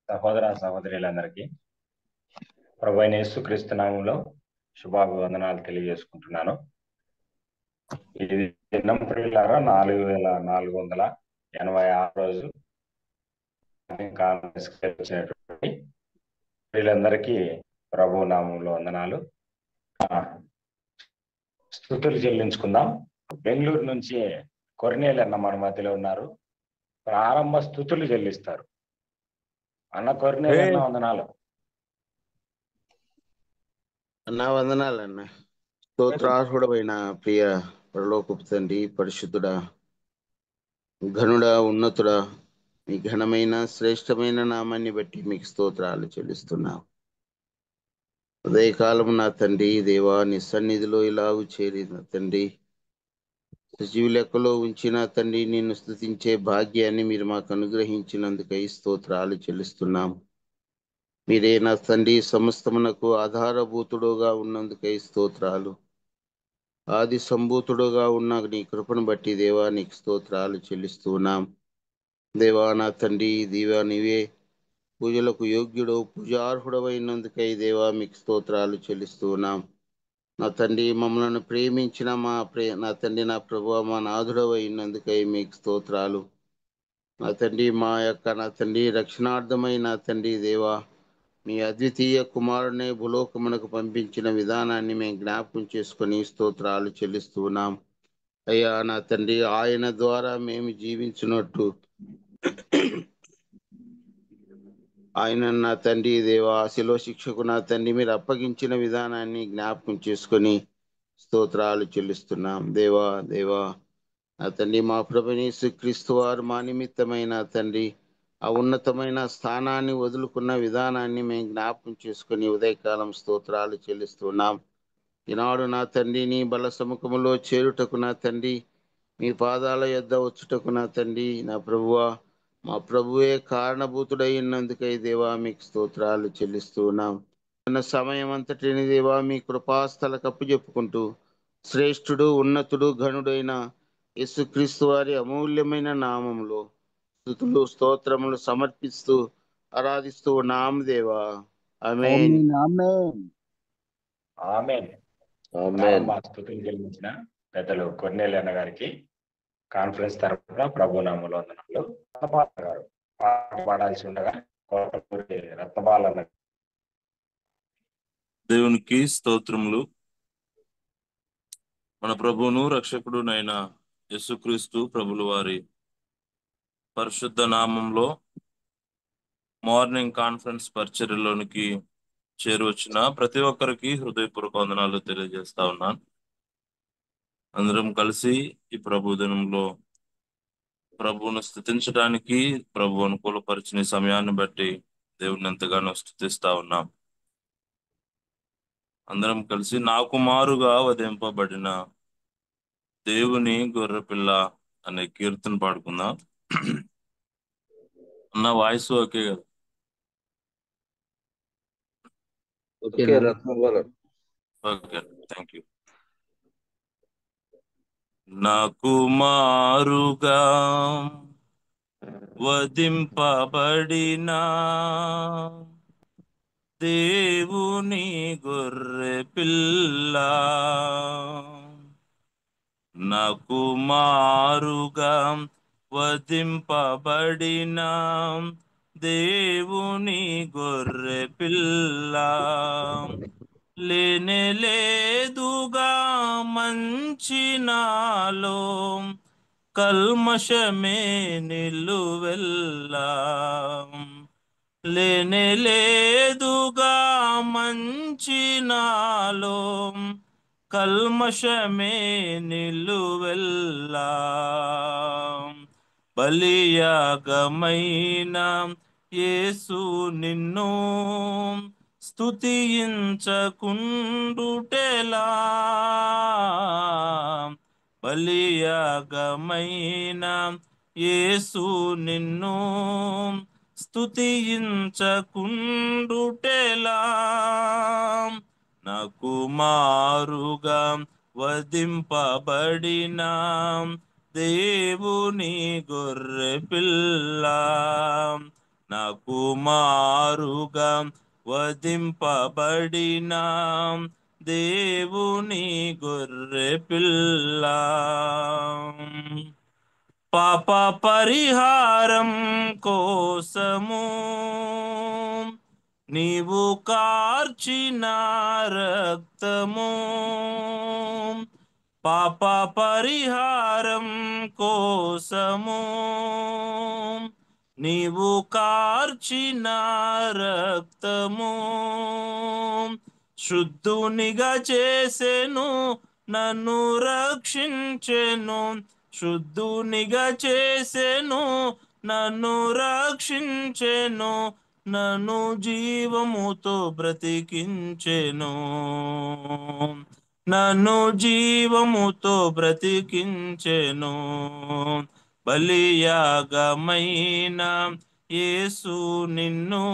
సహోదర సహోదరులందరికీ ప్రభువైన యేసుక్రీస్తు నామములో శుభాభివందనాలు తెలియజేసుకుంటున్నాను. ఇది దినం ప్రియులారా 4486 రోజు వచ్చినటువంటి ప్రియులందరికీ ప్రభు నామంలో వందనాలు. స్తుతులు చెల్లించుకుందాం. బెంగళూరు నుంచి కొర్నేలు అన్న మన మధ్యలో ఉన్నారు. ప్రారంభ స్తుతులు చెల్లిస్తారు. అన్న కొర్నేలు అన్న వందనాలు. అన్నా వందనాలన్న. స్తోత్రార్హుడమైన ప్రియ పరలోకపు తండ్రి, పరిశుద్ధుడా, ఘనుడా, ఉన్నతుడా, మీ ఘనమైన శ్రేష్టమైన నామాన్ని బట్టి మీకు స్తోత్రాలు చెల్లిస్తున్నాం. ఉదయకాలం నా తండ్రి దేవా, నీ సన్నిధిలో ఇలాగు చేరిన తండ్రి, సజీవ లెక్కలో ఉంచిన తండ్రి, నిన్ను స్తుతించే భాగ్యాన్ని మీరు మాకు అనుగ్రహించినందుకై స్తోత్రాలు చెల్లిస్తున్నాం. మీరే నా తండ్రి సమస్తమునకు ఆధారభూతుడుగా ఉన్నందుకై స్తోత్రాలు. ఆది సంభూతుడుగా ఉన్న నీ కృపను బట్టి దేవా నీకు స్తోత్రాలు చెల్లిస్తున్నాం. దేవా నా తండ్రి దేవా, నీవే పూజలకు యోగ్యుడు పూజార్హుడమైనందుకై దేవా మీకు స్తోత్రాలు చెల్లిస్తున్నాం. నా తండ్రి మమ్మల్ని ప్రేమించిన నా తండ్రి నా ప్రభువా, మా నాథుడవైనందుకై మీకు స్తోత్రాలు. నా తండ్రి నా తండ్రి రక్షణార్థమై నా తండ్రి దేవా మీ అద్వితీయ కుమారుని భూలోకమునకు పంపించిన విధానాన్ని మేము జ్ఞాపకం చేసుకొని స్తోత్రాలు చెల్లిస్తున్నాం. అయ్యా నా తండ్రి, ఆయన ద్వారా మేము జీవించినట్టు ఆయన నా తండ్రి దేవా శిలో శిక్షకు నా తండ్రి మీరు అప్పగించిన విధానాన్ని జ్ఞాపకం చేసుకొని స్తోత్రాలు చెల్లిస్తున్నాం. దేవా నా తండ్రి మా ప్రభుని యేసుక్రీస్తు వారు మా నిమిత్తమైన తండ్రి ఆ ఉన్నతమైన స్థానాన్ని వదులుకున్న విధానాన్ని మేము జ్ఞాపకం చేసుకుని ఉదయకాలం స్తోత్రాలు చెల్లిస్తున్నాం. ఈనాడు నా తండ్రి నీ బల సముఖములో చేరుటకు నా తండ్రి, మీ పాదాల యొద్ద వచ్చుటకు నా తండ్రి నా ప్రభువా, మా ప్రభువే కారణభూతుడై ఉన్నందుకై దేవా మీకు స్తోత్రాలు చెల్లిస్తున్నాం. ఉన్న సమయం అంతటిని దేవా మీ కృపాస్థల కప్పు చెప్పుకుంటూ శ్రేష్ఠుడు ఉన్నతుడు ఘనుడైన యేసుక్రీస్తు వారి అమూల్యమైన నామములో స్తుతులు స్తోత్రములు సమర్పిస్తూ ఆరాధిస్తూ ఉన్నాం దేవా. ఆమేన్. ప్రారంభ స్తుతులు చెల్లించిన పెద్దలు కొర్నేలు అన్న గారికి కాన్ఫరెన్స్ తరఫున ప్రభు నామములో వందనాలు. రత్నపాల గారు పాట పాడాల్సి ఉండగా కోటపూరి రత్నపాల అన్న దేవునికి స్తోత్రములు. మన ప్రభువును రక్షకుడునైన యేసుక్రీస్తు ప్రభుల వారి పరిశుద్ధ నామంలో మార్నింగ్ కాన్ఫరెన్స్ పరిచర్యలోనికి చేరువచ్చిన ప్రతి ఒక్కరికి హృదయపూర్వక వందనాలు తెలియజేస్తా ఉన్నాను. అందరం కలిసి ఈ ప్రభు దినంలో ప్రభువును స్తుతించడానికి ప్రభు అనుకూలపరిచిన సమయాన్ని బట్టి దేవుని ఎంతగానో స్తుతిస్తా ఉన్నాం. అందరం కలిసి నా కుమారుగా వధింపబడిన దేవుని గొర్రెపిల్ల అనే కీర్తన పాడుకుందాం. అన్న వాయిస్ ఓకే కదా? Okay, thank you. నా కుమారుగా వధింపబడిన దేవుని గొర్రె పిల్ల, నా కుమారుగా వధింపబడిన దేవుని గొర్రె పిల్ల, లేనే లేదుగా మంచి నాలో కల్మషమే నిలువెల్లా, లేనే లేదుగా మంచి నాలో కల్మషమే నిలువెల్లా, బలియాగమైన యేసు నిన్ను స్తుతించకుండుటెలా, బలియాగమైన యేసు నిన్ను స్తుతించకుండుటెలా, నా కుమారుగా వధింపబడిన దేవుని గొర్రె పిల్ల, నాకు మారుగా వధింపబడిన దేవుని గొర్రె పిల్ల, పాప పరిహారం కోసము నీవు కార్చిన రక్తము, పాప పరిహారం కోసము నీవు కార్చిన రక్తము శుద్ధునిగా చేసెను, నన్ను రక్షించెను. శుద్ధునిగా చేసెను, నన్ను రక్షించెను. నన్ను జీవముతో బ్రతికించెను. నన్ను జీవముతో బ్రతికించెను. బలియాగమైన యేసు నిన్ను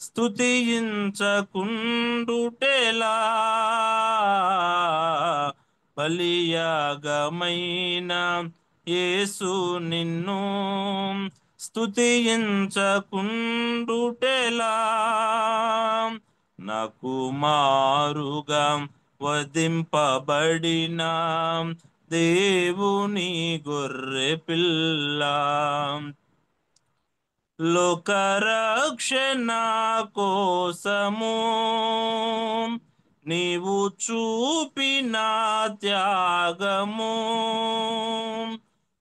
స్తుతించకుండుటెలా, బలియాగమైన యేసు నిన్ను స్తుతించకుండుటెలా, నాకు మారుగా వధింపబడిన దేవుని గొర్రె పిల్ల, లోకరక్షణ కోసము నీవు చూపిన త్యాగము,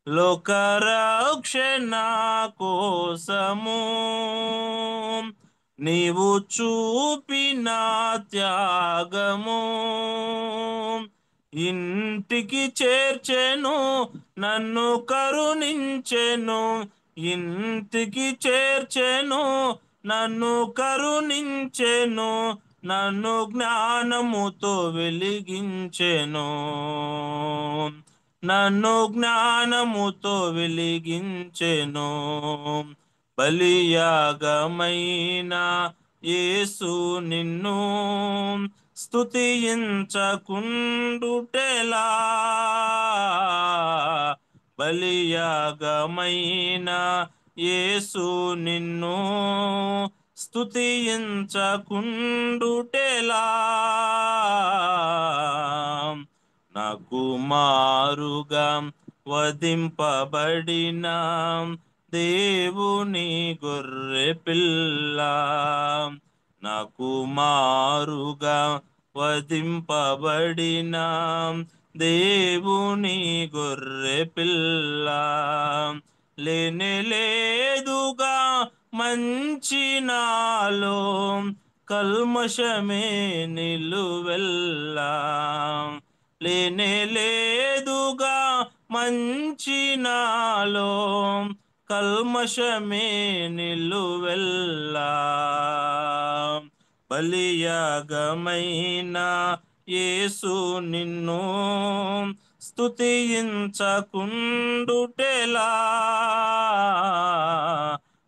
లోకరక్షణ కోసము నీవు చూపిన త్యాగము ఇంటికి చేర్చెను, నన్ను కరుణించెను. ఇంటికి చేర్చెను, నన్ను కరుణించెను. నన్ను జ్ఞానముతో వెలిగించెను. నన్ను జ్ఞానముతో వెలిగించెను. బలియాగమైన యేసు నిన్ను స్తుతించకుండుటెలా, బలియాగమైన యేసు నిన్ను స్తుతించకుండుటెలా, నాకు మారుగా వధింపబడిన దేవుని గొర్రె పిల్ల, నాకు మారుగా వధింపబడిన దేవుని గొర్రె పిల్ల, లేనేలేదుగా మంచి నాలో కల్మషమే నిలువెల్లా, లేనేలేదుగా మంచి నాలో కల్మషమే నిలువెల్లా, బలియాగమైన యేసు నిన్ను స్తుతించకుండుటెలా,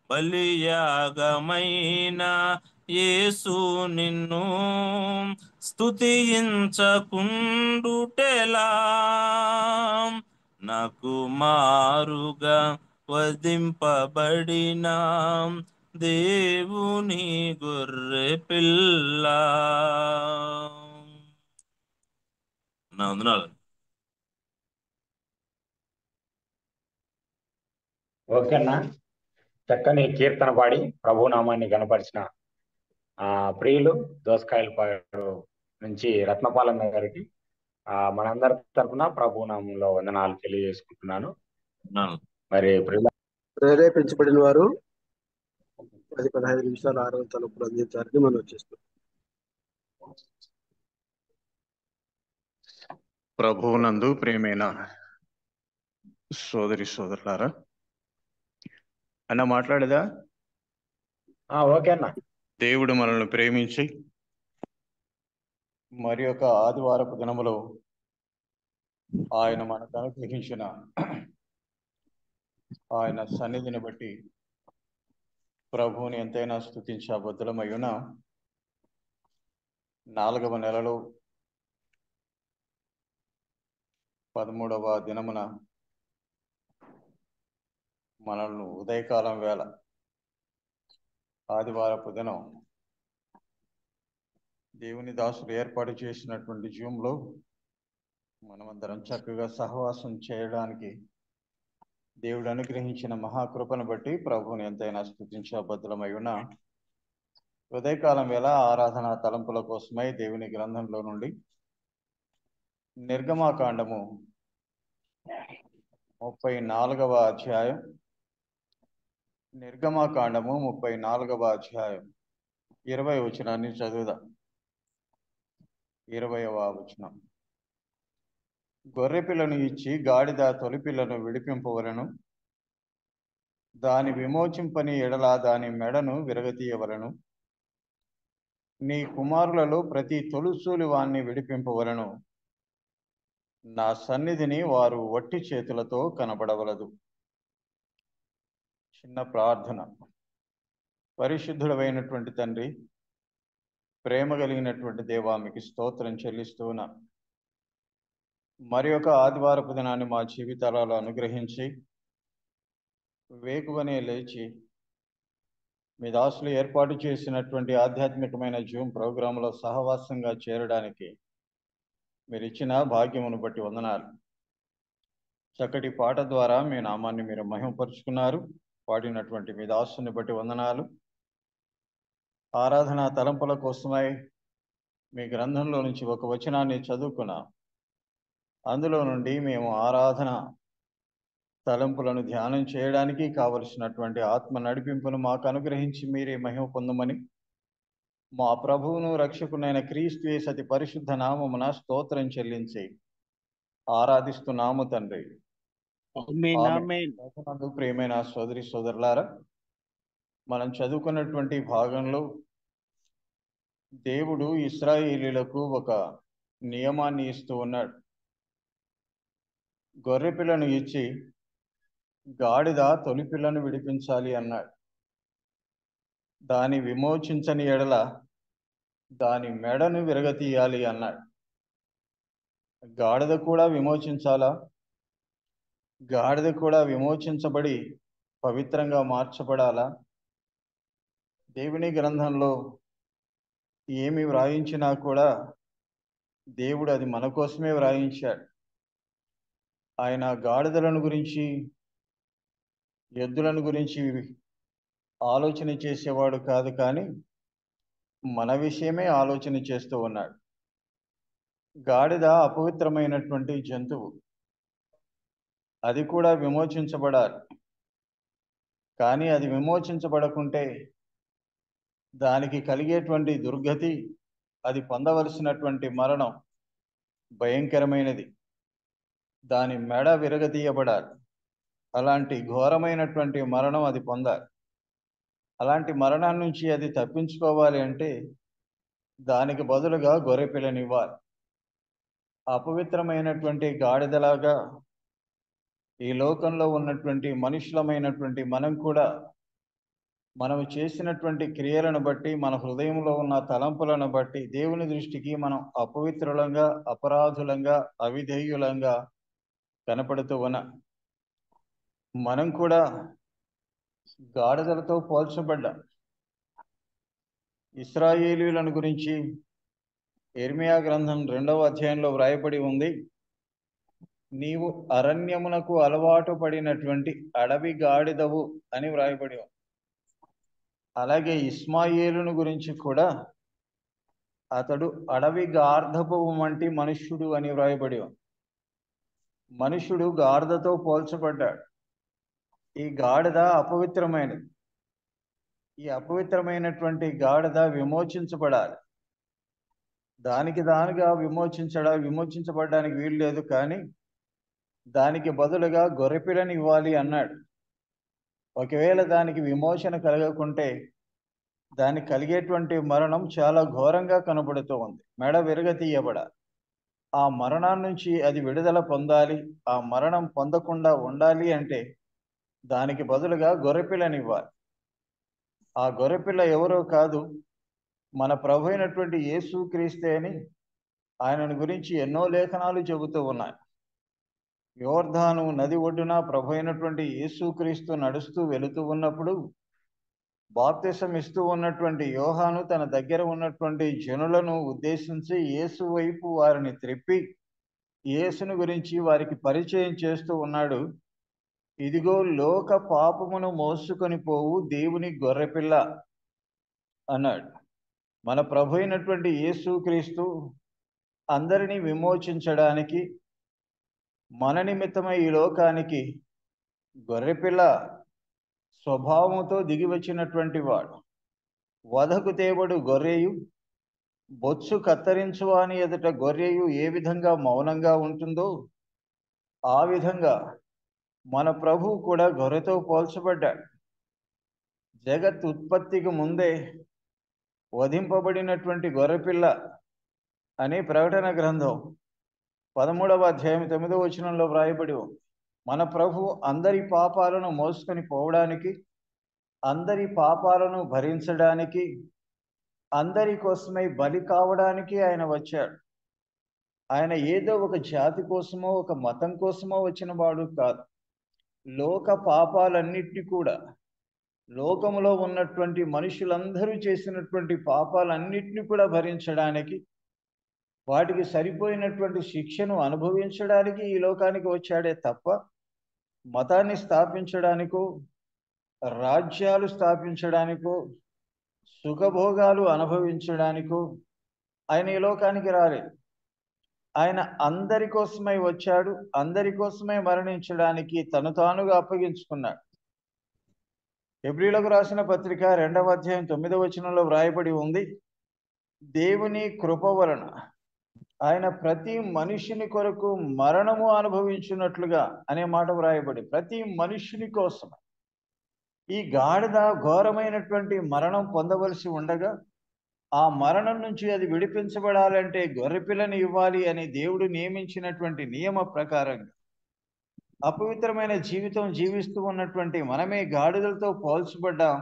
బలియాగమైన యేసు నిన్ను స్తుతించకుండుటెలా, నాకు మారుగా వధింపబడిన దేవుని గొర్రె పిల్ల. నా వందనాలు. ఓకేనా? చక్కని కీర్తన పాడి ప్రభునామాన్ని గణపరిచిన ప్రియులు దోసకాయలపాడు నుంచి రత్నపాలన్న గారికి మనందరి తరఫున ప్రభునామంలో వందనాలు తెలియజేసుకుంటున్నాను. మరి ప్రేరేపించబడిన వారు 10-15 నిమిషాలు ఆరవ తలుపులు అందించాలని మనం వచ్చేస్తాం. ప్రభువునందు ప్రియమైన సోదరి సోదరులారా, అన్న మాట్లాడేదా? ఓకే అన్న. దేవుడు మనల్ని ప్రేమించి మరి యొక్క ఆదివారపు దినములో ఆయన మనకు అనుగ్రహించిన ఆయన సన్నిధిని బట్టి ప్రభువుని ఎంతైనా స్తుతించ బద్దులమయ్యున 4వ నెలలో 13వ దినమున మనల్ని ఉదయకాలం వేళ ఆదివారపు దినం దేవుని దాసులు ఏర్పాటు చేసినటువంటి జూమ్లో మనమందరం చక్కగా సహవాసం చేయడానికి దేవుడు అనుగ్రహించిన మహాకృపను బట్టి ప్రభువుని ఎంతైనా స్తుతించబద్ధులమై ఉన్న ఉదయకాలం వేళ ఆరాధన తలంపుల కోసమై దేవుని గ్రంథంలో నుండి నిర్గమాకాండము 34వ అధ్యాయం నిర్గమాకాండము 34వ అధ్యాయం 20వ వచనాన్ని చదువుదాం. 20వ వచనం. గొర్రెపిల్లను ఇచ్చి గాడిద తొలిపిల్లను విడిపింపవలను, దాని విమోచింపని ఎడల దాని మెడను విరగతీయవలను. నీ కుమారులలో ప్రతి తొలుసూలి వాణ్ణి విడిపింపవలను. నా సన్నిధిని వారు వట్టి చేతులతో కనబడవలదు. చిన్న ప్రార్థన. పరిశుద్ధుడైనటువంటి తండ్రి, ప్రేమ కలిగినటువంటి దేవా, మీకు స్తోత్రం చెల్లిస్తున్నా. మరి ఒక ఆదివారపు దినాన్ని మా జీవితాలలో అనుగ్రహించి వేకువనే లేచి మీ దాసులు ఏర్పాటు చేసినటువంటి ఆధ్యాత్మికమైన జూమ్ ప్రోగ్రాంలో సహవాసంగా చేరడానికి మీరు ఇచ్చిన భాగ్యమును బట్టి వందనాలు. చక్కటి పాట ద్వారా మీ నామాన్ని మీరు మహిమపరుచుకున్నారు. పాడినటువంటి మీ దాసుని బట్టి వందనాలు. ఆరాధన తలంపుల కోసమై మీ గ్రంథంలో నుంచి ఒక వచనాన్ని చదువుకున్నాం. అందులో నుండి మేము ఆరాధన తలంపులను ధ్యానం చేయడానికి కావలసినటువంటి ఆత్మ నడిపింపును మాకు అనుగ్రహించి మీరే మహిమ పొందమని మా ప్రభువును రక్షకునైన క్రీస్తు యేసు అతి పరిశుద్ధ నామమున స్తోత్రం చెల్లించి ఆరాధిస్తున్నాము తండ్రి. ప్రియమైన సోదరి సోదరులారా, మనం చదువుకున్నటువంటి భాగంలో దేవుడు ఇశ్రాయేలీయులకు ఒక నియమాన్ని ఇస్తూ ఉన్నాడు. గొర్రెపిల్లను ఇచ్చి గాడిద తొలిపిల్లను విడిపించాలి అన్నాడు. దాని విమోచించని ఎడల దాని మెడను విరగతీయాలి అన్నాడు. గాడిద కూడా విమోచించాలా? గాడిద కూడా విమోచించబడి పవిత్రంగా మార్చబడాలా? దేవుని గ్రంథంలో ఏమి వ్రాయించినా కూడా దేవుడు అది మన కోసమే వ్రాయించాడు. ఆయన గాడిదలను గురించి, ఎద్దులను గురించి ఆలోచన చేసేవాడు కాదు, కానీ మన విషయమే ఆలోచన చేస్తూ ఉన్నాడు. గాడిద అపవిత్రమైనటువంటి జంతువు, అది కూడా విమోచించబడాలి. కానీ అది విమోచించబడకుంటే దానికి కలిగేటువంటి దుర్గతి, అది పొందవలసినటువంటి మరణం భయంకరమైనది. దాని మెడ విరగతీయబడాలి. అలాంటి ఘోరమైనటువంటి మరణం అది పొందాలి. అలాంటి మరణం నుంచి అది తప్పించుకోవాలి అంటే దానికి బదులుగా గొర్రెపిల్లనివ్వాలి. అపవిత్రమైనటువంటి గాడిదలాగా ఈ లోకంలో ఉన్నటువంటి మనుషులమైనటువంటి మనం కూడా మనం చేసినటువంటి క్రియలను బట్టి, మన హృదయంలో ఉన్న తలంపులను బట్టి దేవుని దృష్టికి మనం అపవిత్రులంగా, అపరాధులంగా, అవిధేయులంగా కనపడుతూ ఉన్నాం. మనం కూడా గాడిదలతో పోల్చబడ్డాం. ఇశ్రాయేలీయులను గురించి ఇర్మియా గ్రంథం 2వ అధ్యాయంలో వ్రాయబడి ఉంది, నీవు అరణ్యమునకు అలవాటు పడినటువంటి అడవి గాడిదవు అని వ్రాయబడి ఉంది. అలాగే ఇస్మాయేలును గురించి కూడా అతడు అడవి గార్ధపు వంటి మనుష్యుడు అని వ్రాయబడి ఉంది. మనుషుడు గాడిదతో పోల్చబడ్డాడు. ఈ గాడిద అపవిత్రమైనది. ఈ అపవిత్రమైనటువంటి గాడిద విమోచించబడాలి. దానికి దానిగా విమోచించబడడానికి వీలు లేదు, కానీ దానికి బదులుగా గొర్రెపిల్లని ఇవ్వాలి అన్నాడు. ఒకవేళ దానికి విమోచన కలగకుంటే దానికి కలిగేటువంటి మరణం చాలా ఘోరంగా కనబడుతూ ఉంది. మెడ విరగతీయబడాలి. ఆ మరణం నుంచి అది విడుదల పొందాలి. ఆ మరణం పొందకుండా ఉండాలి అంటే దానికి బదులుగా గొర్రెపిల్లని ఇవ్వాలి. ఆ గొర్రెపిల్ల ఎవరో కాదు, మన ప్రభు అయినటువంటి యేసు క్రీస్తే అని ఆయనను గురించి ఎన్నో లేఖనాలు చెబుతూ ఉన్నాయి. యోర్దాను నది ఒడ్డున ప్రభు అయినటువంటి యేసు క్రీస్తు నడుస్తూ వెళుతూ ఉన్నప్పుడు బాప్తిసం ఇస్తూ ఉన్నటువంటి యోహాను తన దగ్గర ఉన్నటువంటి జనులను ఉద్దేశించి యేసు వైపు వారిని త్రిప్పి యేసును గురించి వారికి పరిచయం చేస్తూ ఉన్నాడు. ఇదిగో లోక పాపమును మోసుకొని పోవు దేవుని గొర్రెపిల్ల అన్నాడు. మన ప్రభు అయినటువంటి యేసుక్రీస్తు అందరినీ విమోచించడానికి మన నిమిత్తమై ఈ లోకానికి గొర్రెపిల్ల స్వభావంతో దిగి వచ్చినటువంటి వాడు. వధకు తేబడు గొర్రెయు బొత్సు కత్తిరించువాని ఎదుట గొర్రెయు ఏ విధంగా మౌనంగా ఉంటుందో ఆ విధంగా మన ప్రభు కూడా గొర్రెతో పోల్చబడ్డాడు. జగత్ ఉత్పత్తికి ముందే వధింపబడినటువంటి గొర్రెపిల్ల అని ప్రకటన గ్రంథం 13వ అధ్యాయం 9వ వచనంలో వ్రాయబడి ఉంది. మన ప్రభు అందరి పాపాలను మోసుకొని పోవడానికి, అందరి పాపాలను భరించడానికి, అందరి కోసమై బలి కావడానికి ఆయన వచ్చాడు. ఆయన ఏదో ఒక జాతి కోసమో ఒక మతం కోసమో వచ్చిన వాడు కాదు. లోక పాపాలన్నిటినీ కూడా, లోకములో ఉన్నటువంటి మనుషులందరూ చేసినటువంటి పాపాలన్నిటినీ కూడా భరించడానికి, వాటికి సరిపోయినటువంటి శిక్షను అనుభవించడానికి ఈ లోకానికి వచ్చాడే తప్ప మతాన్ని స్థాపించడానికో, రాజ్యాలు స్థాపించడానికో, సుఖభోగాలు అనుభవించడానికో ఆయన ఈ లోకానికి రాలేదు. ఆయన అందరి కోసమై వచ్చాడు, అందరి కోసమై మరణించడానికి తను తానుగా అప్పగించుకున్నాడు. హెబ్రీయులకు రాసిన పత్రిక 2వ అధ్యాయం 9వ వచనంలో వ్రాయబడి ఉంది, దేవుని కృప వలన ఆయన ప్రతి మనుషుని కొరకు మరణము అనుభవించినట్లుగా అనే మాట వ్రాయబడి, ప్రతి మనుషుని కోసం ఈ గాడిద ఘోరమైనటువంటి మరణం పొందవలసి ఉండగా ఆ మరణం నుంచి అది విడిపించబడాలంటే గొర్రెపిల్లని ఇవ్వాలి అని దేవుడు నియమించినటువంటి నియమ ప్రకారంగా అపవిత్రమైన జీవితం జీవిస్తూ ఉన్నటువంటి మనమే గాడిదలతో పోల్చబడ్డాం.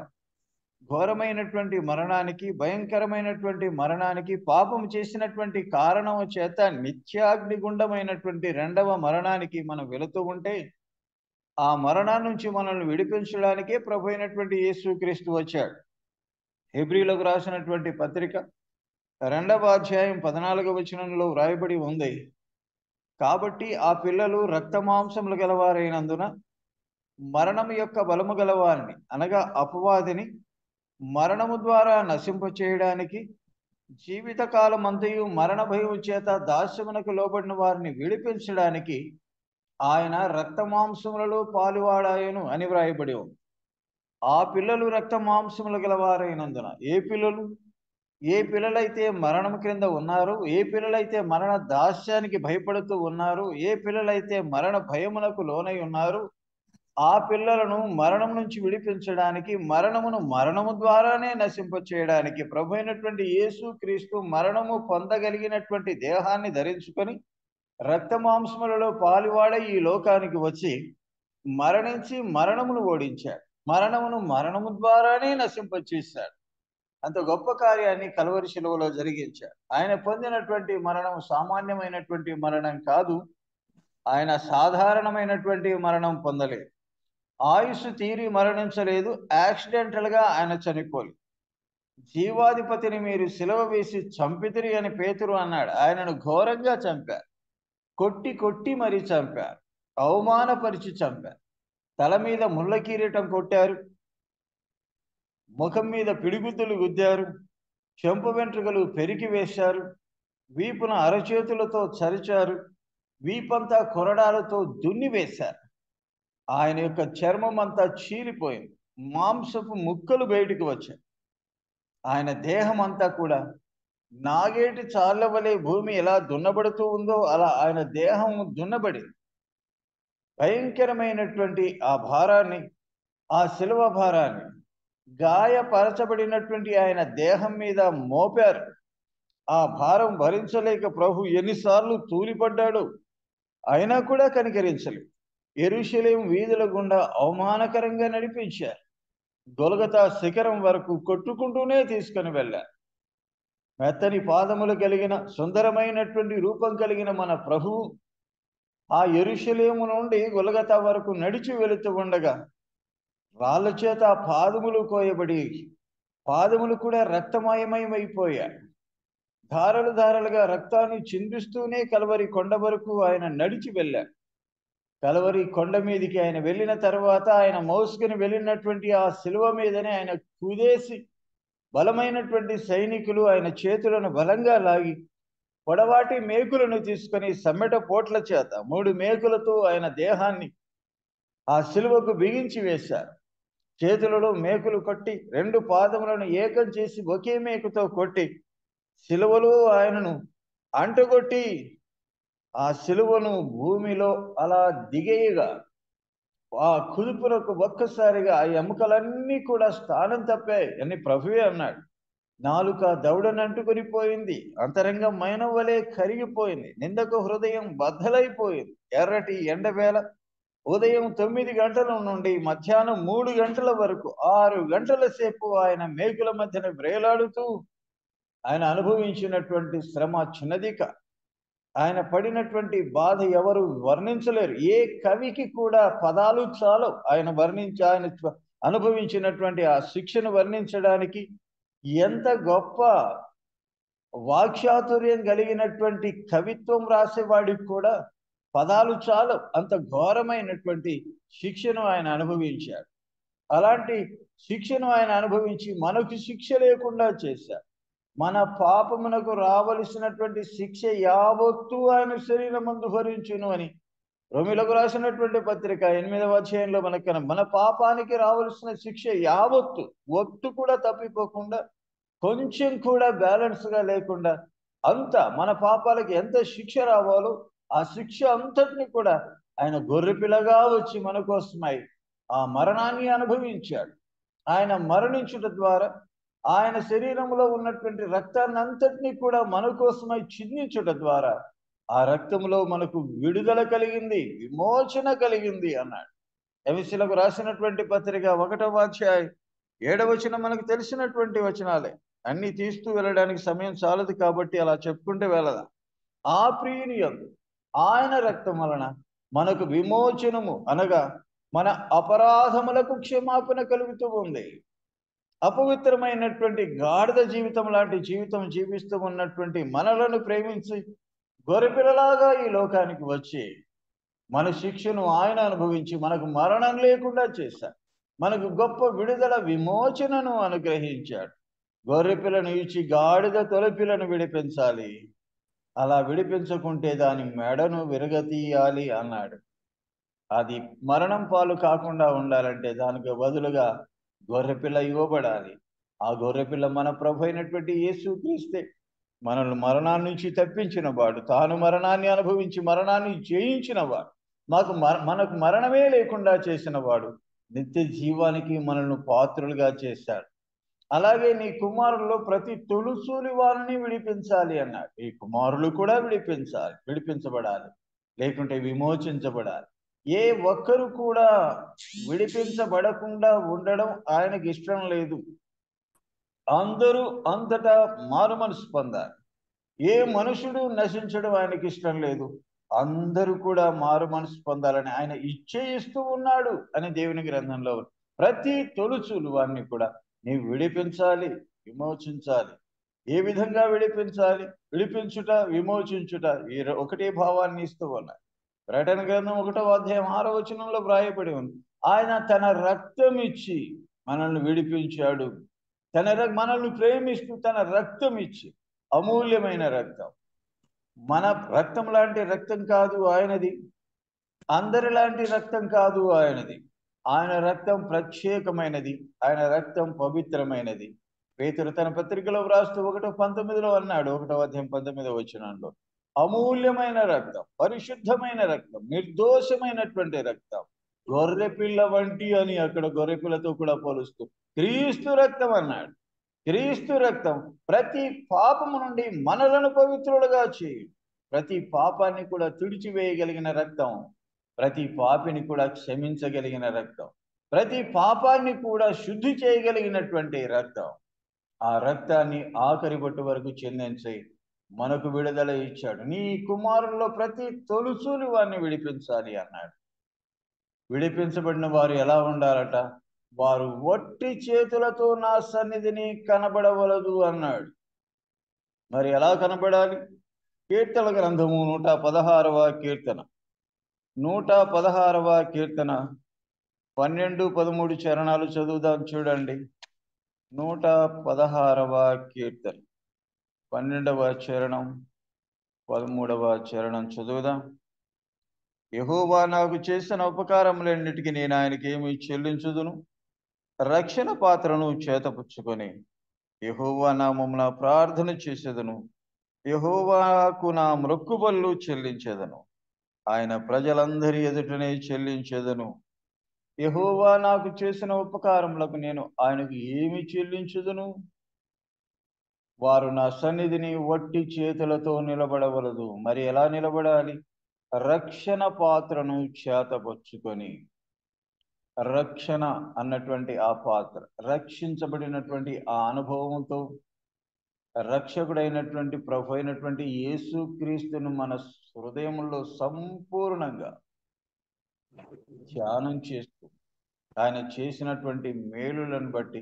ఘోరమైనటువంటి మరణానికి, భయంకరమైనటువంటి మరణానికి, పాపం చేసినటువంటి కారణం చేత నిత్యాగ్నిగుండమైనటువంటి 2వ మరణానికి మనం వెళుతూ ఉంటే ఆ మరణం నుంచి మనల్ని విడిపించడానికే ప్రభు అయినటువంటి యేసుక్రీస్తు వచ్చాడు. హెబ్రీయులకు రాసినటువంటి పత్రిక 2వ అధ్యాయం 14వ వచనంలో వ్రాయబడి ఉంది, కాబట్టి ఆ పిల్లలు రక్తమాంసములు గలవారైనందున మరణము యొక్క బలము గలవారిని అనగా అపవాదిని మరణము ద్వారా నశింపచేయడానికి, జీవితకాలమంతయు మరణ భయం చేత దాస్యమునకు లోబడిన వారిని విడిపించడానికి ఆయన రక్తమాంసములలో పాలువాడాయను అని వ్రాయబడి ఉంది. ఆ పిల్లలు రక్తమాంసములు గలవారైనందున ఏ పిల్లలైతే మరణం క్రింద ఉన్నారో, ఏ పిల్లలైతే మరణ దాస్యానికి భయపడుతూ ఉన్నారో, ఏ పిల్లలైతే మరణ భయమునకు లోనై ఉన్నారో ఆ పిల్లలను మరణం నుంచి విడిపించడానికి, మరణమును మరణము ద్వారానే నశింపచేయడానికి ప్రభు అయినటువంటి యేసుక్రీస్తు మరణము పొందగలిగినటువంటి దేహాన్ని ధరించుకొని రక్తమాంసములలో పాలువాడై ఈ లోకానికి వచ్చి మరణించి మరణమును ఓడించాడు. మరణమును మరణము ద్వారానే నశింపచేశాడు. అంత గొప్ప కార్యాన్ని కల్వరి శిలువలో జరిగించాడు. ఆయన పొందినటువంటి మరణం సామాన్యమైనటువంటి మరణం కాదు. ఆయన సాధారణమైనటువంటి మరణం పొందలేదు. ఆయుస్సు తీరి మరణించలేదు. యాక్సిడెంటల్గా ఆయన చనిపోలేదు. జీవాధిపతిని మీరు సిలువ వేసి చంపితిరి అని పేతురు అన్నాడు. ఆయనను ఘోరంగా చంపారు. కొట్టి కొట్టి మరీ చంపారు. అవమానపరిచి చంపారు. తల మీద ముళ్ళ కిరీటం కొట్టారు, ముఖం మీద పిడిగుద్దులు గుద్దారు, చెంపు వెంట్రుకలు పెరికి వేశారు, వీపున అరచేతులతో చరిచారు, వీపంతా కొరడాలతో దున్ని వేశారు. ఆయన యొక్క చర్మం అంతా చీలిపోయింది, మాంసపు ముక్కలు బయటికి వచ్చాయి. ఆయన దేహం అంతా కూడా నాగేటి చాళ్ళ వలె భూమి ఎలా దున్నబడుతూ ఉందో అలా ఆయన దేహం దున్నబడి భయంకరమైనటువంటి ఆ భారాన్ని, ఆ శిలువ భారాన్ని గాయపరచబడినటువంటి ఆయన దేహం మీద మోపారు. ఆ భారం భరించలేక ప్రభు ఎన్నిసార్లు తూలిపడ్డాడు, అయినా కూడా కనికరించలేదు. యెరూషలేము వీధుల గుండా అవమానకరంగా నడిపించారు. గొల్గతా శిఖరం వరకు కొట్టుకుంటూనే తీసుకొని వెళ్ళారు. మెత్తని పాదములు కలిగిన, సుందరమైనటువంటి రూపం కలిగిన మన ప్రభువు ఆ యెరూషలేము నుండి గొల్గతా వరకు నడిచి వెళుతూ ఉండగా రాళ్ళ చేత ఆ పాదములు కోయబడి పాదములు కూడా రక్తమయమైపోయాయి. ధారలు ధారలుగా రక్తాన్ని చిందిస్తూనే కలవరి కొండ వరకు ఆయన నడిచి వెళ్ళాడు. కలవరి కొండ మీదికి ఆయన వెళ్ళిన తర్వాత ఆయన మోసుకుని వెళ్ళినటువంటి ఆ శిలువ మీదనే ఆయన కుదేసి బలమైనటువంటి సైనికులు ఆయన చేతులను బలంగా లాగి పొడవాటి మేకులను తీసుకొని సమ్మెట పోట్ల చేత 3 మేకులతో ఆయన దేహాన్ని ఆ శిలువకు బిగించి వేశారు. చేతులలో మేకులు కొట్టి 2 పాదములను ఏకం చేసి ఒకే మేకుతో కొట్టి శిలువలో ఆయనను అంటగొట్టి ఆ శిలువను భూమిలో అలా దిగేయగా ఆ కుదుపునకు ఒక్కసారిగా ఆ ఎముకలన్నీ కూడా స్థానం తప్పాయి అని ప్రభువే అన్నాడు. నాలుక దౌడనంటుకొని పోయింది, అంతరంగం మైనం వలె కరిగిపోయింది, నిందకు హృదయం బద్దలైపోయింది. ఎర్రటి ఎండవేళ ఉదయం 9 గంటల నుండి మధ్యాహ్నం 3 గంటల వరకు 6 గంటల సేపు ఆయన మేకుల మధ్యన వ్రేలాడుతూ ఆయన అనుభవించినటువంటి శ్రమ చిన్నదిక. ఆయన పడినటువంటి బాధ ఎవరు వర్ణించలేరు. ఏ కవికి కూడా పదాలు చాలు ఆయన అనుభవించినటువంటి ఆ శిక్షను వర్ణించడానికి. ఎంత గొప్ప వాక్చాతుర్యం కలిగినటువంటి కవిత్వం రాసేవాడికి కూడా పదాలు చాలు, అంత ఘోరమైనటువంటి శిక్షను ఆయన అనుభవించాడు. అలాంటి శిక్షను ఆయన అనుభవించి మనకు శిక్ష లేకుండా చేశాడు. మన పాపమునకు రావలసినటువంటి శిక్ష యావత్తు ఆయన శరీరమందు భరించును అని రోమిలకు రాసినటువంటి పత్రిక 8వ అధ్యాయంలో మన పాపానికి రావలసిన శిక్ష యావత్తు ఒట్టు కూడా తప్పిపోకుండా, కొంచెం కూడా బ్యాలెన్స్ గా లేకుండా, అంత మన పాపాలకి ఎంత శిక్ష రావాలో ఆ శిక్ష అంతటిని కూడా ఆయన గొర్రెపిల్లగా వచ్చి మన కోసమై ఆ మరణాన్ని అనుభవించాడు. ఆయన మరణించుట ద్వారా ఆయన శరీరంలో ఉన్నటువంటి రక్తాన్ని అంతటినీ కూడా మన కోసమై చిందించుట ద్వారా ఆ రక్తంలో మనకు విడుదల కలిగింది, విమోచన కలిగింది అన్నాడు. ఎఫెసీయులకు రాసినటువంటి పత్రిక 1వ అధ్యాయం 7వ వచనం మనకు తెలిసినటువంటి వచనాలే. అన్ని తీస్తూ వెళ్ళడానికి సమయం చాలదు కాబట్టి అలా చెప్పుకుంటూ వెళ్ళదా. ఆ ప్రియుని యందు ఆయన రక్తం వలన మనకు విమోచనము అనగా మన అపరాధములకు క్షమాపణ కలుగుతూ ఉంది. అపవిత్రమైనటువంటి గాడిద జీవితం లాంటి జీవితం జీవిస్తూ ఉన్నటువంటి మనలను ప్రేమించి గొర్రెపిల్లలాగా ఈ లోకానికి వచ్చి మన శిక్షను ఆయన అనుభవించి మనకు మరణం లేకుండా చేశాడు. మనకు గొప్ప విడుదల విమోచనను అనుగ్రహించాడు. గొర్రెపిల్లను ఇచ్చి గాడిద తొలిపిల్లను విడిపించాలి, అలా విడిపించకుంటే దాని మెడను విరగతీయాలి అన్నాడు. అది మరణం పాలు కాకుండా ఉండాలంటే దానికి బదులుగా గొర్రెపిల్ల ఇవ్వబడాలి. ఆ గొర్రెపిల్ల మన ప్రభు అయినటువంటి యేసుక్రీస్తే. మనల్ని మరణాన్ని నుంచి తప్పించిన వాడు, తాను మరణాన్ని అనుభవించి మరణాన్ని జయించిన వాడు, మనకు మరణమే లేకుండా చేసిన వాడు, నిత్య జీవానికి మనల్ని పాత్రులుగా చేశాడు. అలాగే నీ కుమారుల్లో ప్రతి తొలుసూలి వారిని విడిపించాలి అన్నాడు. ఈ కుమారులు కూడా విడిపించబడాలి, లేకుంటే విమోచించబడాలి. ఏ ఒక్కరు కూడా విడిపించబడకుండా ఉండడం ఆయనకి ఇష్టం లేదు. అందరూ అంతటా మారు మనసు పొందాలి. ఏ మనుషుడు నశించడం ఆయనకి ఇష్టం లేదు. అందరూ కూడా మారు మనసు పొందాలని ఆయన ఇచ్చేయిస్తూ ఉన్నాడు అని దేవుని గ్రంథంలో. ప్రతి తొలుచూలు వారిని కూడా నీవు విడిపించాలి, విమోచించాలి. ఏ విధంగా విడిపించాలి? విడిపించుట, విమోచించుట ఈ ఒకటే భావాన్ని ఇస్తూ ఉన్నాయి. ప్రకటన గ్రంథం 1వ అధ్యాయం 6వ వచనంలో వ్రాయబడి ఉంది, ఆయన తన రక్తం ఇచ్చి మనల్ని విడిపించాడు. మనల్ని ప్రేమిస్తూ తన రక్తం ఇచ్చి, అమూల్యమైన రక్తం. మన రక్తం లాంటి రక్తం కాదు ఆయనది, అందరి లాంటి రక్తం కాదు ఆయనది. ఆయన రక్తం ప్రత్యేకమైనది, ఆయన రక్తం పవిత్రమైనది. పేతురు తన పత్రికలో వ్రాస్తూ 1:19 అన్నాడు, 1వ అధ్యాయం 19వ వచనంలో, అమూల్యమైన రక్తం, పరిశుద్ధమైన రక్తం, నిర్దోషమైనటువంటి రక్తం, గొర్రెపిల్ల వంటి అని అక్కడ గొర్రెపిల్లతో కూడా పోలుస్తూ క్రీస్తు రక్తం అన్నాడు. క్రీస్తు రక్తం ప్రతి పాపము నుండి మనలను పవిత్రులుగా చేయి, ప్రతి పాపాన్ని కూడా తుడిచివేయగలిగిన రక్తం, ప్రతి పాపిని కూడా క్షమించగలిగిన రక్తం, ప్రతి పాపాన్ని కూడా శుద్ధి చేయగలిగినటువంటి రక్తం. ఆ రక్తాన్ని ఆఖరి బొట్టు వరకు చెందించి మనకు విడుదల ఇచ్చాడు. నీ కుమారుల్లో ప్రతి తొలుసూలు వారిని విడిపించాలి అన్నాడు. విడిపించబడిన వారు ఎలా ఉండాలట? వారు వట్టి చేతులతో నా సన్నిధిని కనబడవలదు అన్నాడు. మరి ఎలా కనబడాలి? కీర్తన గ్రంథము 116వ కీర్తన 116వ కీర్తన 12-13 చరణాలు చదువుదాం. చూడండి. 116వ కీర్తన 12వ చరణం 13వ చరణం చదువుదాం. యెహోవా నాకు చేసిన ఉపకారములన్నిటికీ నేను ఆయనకి ఏమి చెల్లించుదును? రక్షణ పాత్రను చేతపుచ్చుకొని యెహోవా నామమున ప్రార్థన చేసేదను. యెహోవాకు నా మ్రొక్కుబళ్ళు చెల్లించేదను. ఆయన ప్రజలందరి ఎదుటనే చెల్లించేదను. యెహోవా నాకు చేసిన ఉపకారములకు నేను ఆయనకు ఏమి చెల్లించుదును? వారు నా సన్నిధిని వట్టి చేతులతో నిలబడవలదు. మరి ఎలా నిలబడాలి? రక్షణ పాత్రను చేతపరుచుకొని. రక్షణ అన్నటువంటి ఆ పాత్ర, రక్షించబడినటువంటి ఆ అనుభవంతో రక్షకుడైనటువంటి ప్రభు అయినటువంటి యేసు క్రీస్తును మన హృదయంలో సంపూర్ణంగా ధ్యానం చేస్తూ ఆయన చేసినటువంటి మేలులను బట్టి,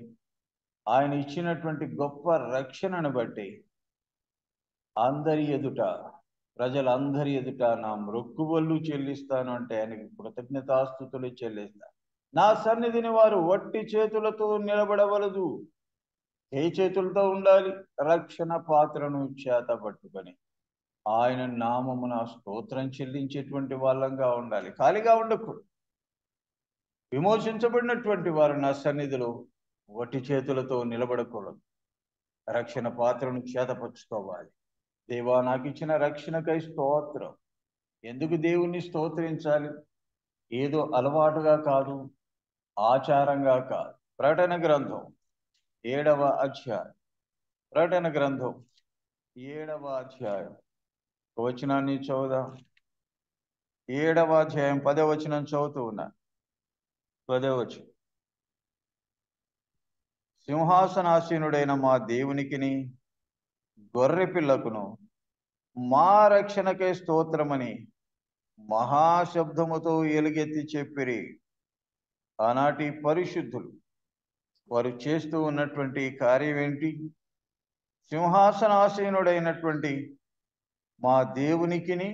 ఆయన ఇచ్చినటువంటి గొప్ప రక్షణను బట్టి అందరి ఎదుట, ప్రజలందరి ఎదుట నా మ్రొక్కుబళ్ళు చెల్లిస్తాను అంటే ఆయనకి కృతజ్ఞతాస్తుతులు చెల్లిస్తాను. నా సన్నిధిని వారు వట్టి చేతులతో నిలబడవలదు. ఏ చేతులతో ఉండాలి? రక్షణ పాత్రను చేత పట్టుకొని ఆయన నామమున స్తోత్రం చెల్లించేటువంటి వాళ్ళంగా ఉండాలి. ఖాళీగా ఉండకూడదు. విమోచించబడినటువంటి వారు నా సన్నిధిలో వట్టి చేతులతో నిలబడకూడదు. రక్షణ పాత్రను చేతపరుచుకోవాలి. దేవా, నాకు ఇచ్చిన రక్షణకై స్తోత్రం. ఎందుకు దేవుణ్ణి స్తోత్రించాలి? ఏదో అలవాటుగా కాదు, ఆచారంగా కాదు. ప్రకటన గ్రంథం 7వ అధ్యాయం, ప్రకటన గ్రంథం 7వ అధ్యాయం వచనాన్ని చదువుదాం. 7వ అధ్యాయం 10వ వచనం చదువుతూ ఉన్నా. 10వ వచనం. సింహాసనాసీనుడైన మా దేవునికిని గొర్రె పిల్లకును మా రక్షణకై స్తోత్రమని మహాశబ్దముతో ఎలుగెత్తి చెప్పిరి. ఆనాటి పరిశుద్ధులు వారు చేస్తూ ఉన్నటువంటి కార్యం ఏంటి? సింహాసనాసీనుడైనటువంటి మా దేవునికిని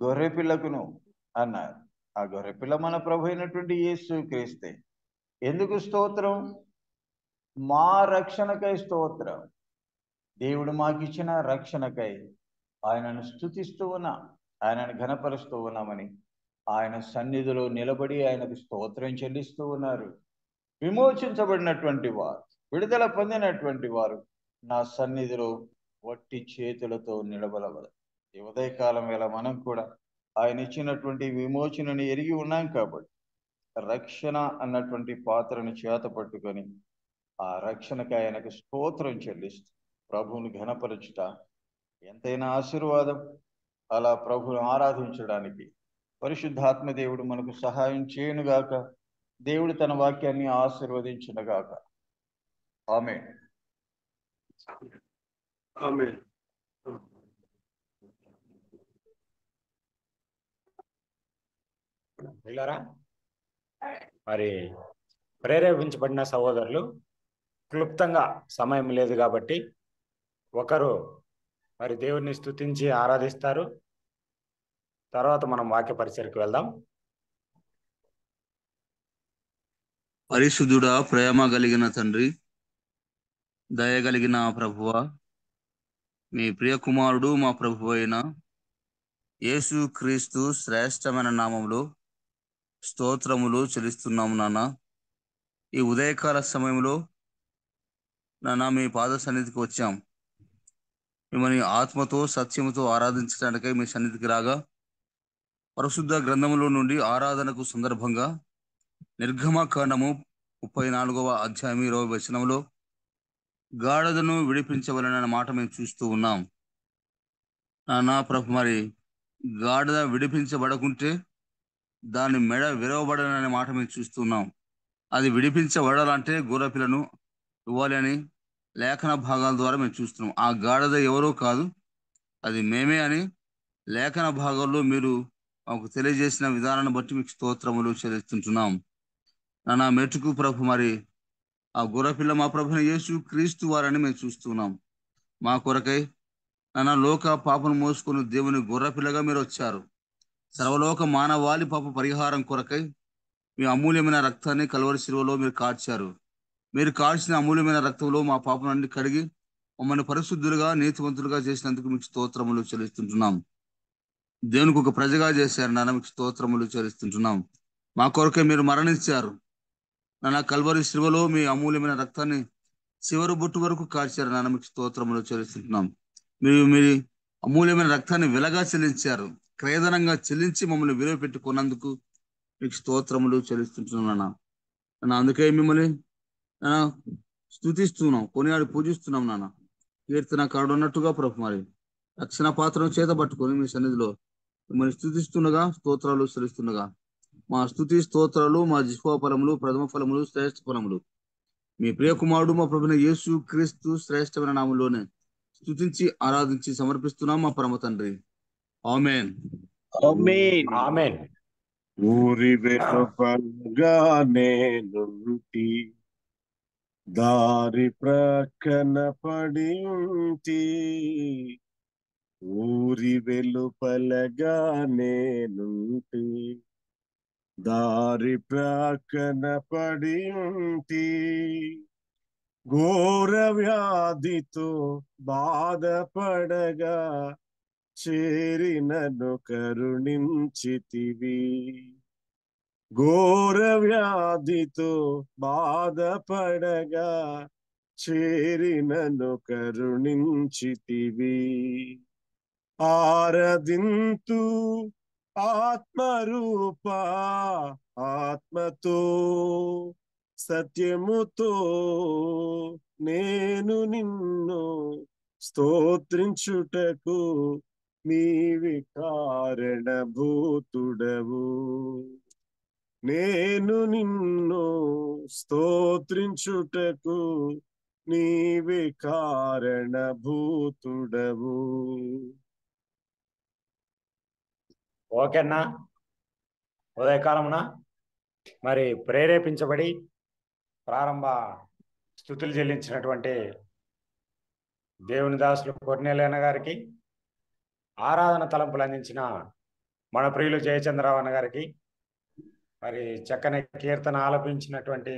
గొర్రె పిల్లకును అన్నారు. ఆ గొర్రె పిల్ల మన ప్రభు అయినటువంటి యేసు క్రీస్తే. ఎందుకు స్తోత్రం? మా రక్షణకై స్తోత్రం. దేవుడు మాకిచ్చిన రక్షణకై ఆయనను స్తుతిస్తూ ఉన్నాం, ఆయనను ఘనపరుస్తూ ఉన్నామని ఆయన సన్నిధిలో నిలబడి ఆయనకు స్తోత్రం చెల్లిస్తూ ఉన్నారు. విమోచించబడినటువంటి వారు, విడుదల పొందినటువంటి వారు నా సన్నిధిలో వట్టి చేతులతో నిలబడవలదు. ఈ ఉదయకాలం వేళ మనం కూడా ఆయన ఇచ్చినటువంటి విమోచనని ఎరిగి ఉన్నాం కాబట్టి రక్షణ అన్నటువంటి పాత్రను చేత పట్టుకొని ఆ రక్షణకి ఆయనకు స్తోత్రం చెల్లిస్తూ ప్రభువుని ఘనపరచుట ఎంతైనా ఆశీర్వాదం. అలా ప్రభువును ఆరాధించడానికి పరిశుద్ధాత్మ దేవుడు మనకు సహాయం చేయనుగాక. దేవుడు తన వాక్యాన్ని ఆశీర్వదించునుగాక. ఆమేన్. ఆమేన్. పిల్లరా, మరి ప్రేరేపించబడిన సహోదరులు క్లుప్తంగా సమయం లేదు కాబట్టి ఒకరు మరి దేవుణ్ణి స్తుతించి ఆరాధిస్తారు. తర్వాత మనం వాక్య పరిచయకు వెళ్దాం. పరిశుద్ధుడా, ప్రేమ కలిగిన తండ్రి, దయగలిగిన ప్రభువ, మీ ప్రియ కుమారుడు మా ప్రభు అయిన యేసు క్రీస్తు శ్రేష్టమైన నామంలో స్తోత్రములు చెల్లిస్తున్నాము నాన్న. ఈ ఉదయకాల సమయంలో నాన్న మీ పాద సన్నిధికి వచ్చాం. మిమ్మల్ని ఆత్మతో సత్యముతో ఆరాధించడానికై మీ సన్నిధికి రాగా పరిశుద్ధ గ్రంథములో నుండి ఆరాధనకు సందర్భంగా నిర్గమకాండము 34వ అధ్యాయం 20వ వచనంలో గాడిదను విడిపించవలనన్న మాట మేము చూస్తూ ఉన్నాం. నాన్న ప్రభు, మరి గాడిద విడిపించబడకుంటే దాని మెడ విరవబడననే మాట మేము చూస్తున్నాం. అది విడిపించబడాలంటే గొర్రెపిల్లను ఇవ్వాలి అని లేఖన భాగాల ద్వారా మేము చూస్తున్నాం. ఆ గాడిద ఎవరో కాదు, అది మేమే అని లేఖన భాగాల్లో మీరు మాకు తెలియజేసిన విధానాన్ని బట్టి మీకు స్తోత్రములు చెల్లిస్తుంటున్నాం. నా మెట్టుకు ప్రభు మరి ఆ గొర్రెపిల్ల మా ప్రభుని యేసు క్రీస్తు వారని మేము చూస్తున్నాం. మా కొరకై లోక పాపను మోసుకొని దేవుని గొర్రెపిల్లగా మీరు వచ్చారు. సర్వలోక మానవాళి పాప పరిహారం కొరకై మీ అమూల్యమైన రక్తాన్ని కల్వరి శిలువలో మీరు కార్చారు. మీరు కాల్చిన అమూల్యమైన రక్తంలో మా పాపలన్నీ కడిగి మమ్మల్ని పరిశుద్ధులుగా నీతివంతులుగా చేసినందుకు మీకు స్తోత్రములు చెల్లిస్తుంటున్నాం. దేవునికి ఒక ప్రజగా చేశారు నాన్న, మీకు స్తోత్రములు చెల్లిస్తుంటున్నాం. మా కొరకే మీరు మరణించారు నాన్న. కల్వరి శిలువలో మీ అమూల్యమైన రక్తాన్ని చివరి బొట్టు వరకు కార్చారు నాన్న, మీకు స్తోత్రములు చెల్లిస్తుంటున్నాం. మీరు మీ అమూల్యమైన రక్తాన్ని వెలగా చెల్లించారు, క్రయధనంగా చెల్లించి మమ్మల్ని విలువ పెట్టుకున్నందుకు మీకు స్తోత్రములు చెల్లిస్తుంటున్నాం నాన్న. అందుకే మిమ్మల్ని స్తుతిస్తున్నాం, కొనియాడి పూజిస్తున్నాం నాన్న. కీర్తనకారుడు అన్నట్టుగా ప్రభు మరి రక్షణ పాత్రను చేత పట్టుకొని మీ సన్నిధిలో మిమ్మల్ని స్తుతిస్తుండగా, స్తోత్రాలు చెల్లిస్తుండగా మా స్తుతి స్తోత్రాలు, మా జిహ్వా ఫలములు, ప్రథమ ఫలములు, శ్రేష్ఠ ఫలములు మీ ప్రియకుమారుడు మా ప్రభుని యేసు క్రీస్తు శ్రేష్టమైన నామంలోనే స్తుతించి ఆరాధించి సమర్పిస్తున్నాం మా పరమ తండ్రి. ఆమేన్. ఆమేన్. ఊరి వెలుపలగా నేనుంటి, దారి ప్రక్కన పడి ఉంటి. ఊరి వెలుపలగా నేనుంటి, దారి ప్రక్కన పడి ఉంటి. ఘోర వ్యాధితో బాధపడగా చేరినను కరుణించితివి. ఘోర వ్యాధితో బాధపడగా చేరినను కరుణించితివి. ఆరాధింతు ఆత్మరూప, ఆత్మతో సత్యముతో నేను నిన్ను స్తోత్రించుటకు నీవి కారణభూతుడవు. నేను నిన్ను స్తోత్రించుటకు నీవి కారణభూతుడవు. ఓకేనా? ఉదయకాలమున మరి ప్రేరేపించబడి ప్రారంభ స్తుతులు చెల్లించినటువంటి దేవుని దాసులు కొర్నేలన్న గారికి, ఆరాధన తలంపులు అందించిన మన ప్రియులు జయచంద్రరావు అన్న గారికి, మరి చక్కని కీర్తన ఆలపించినటువంటి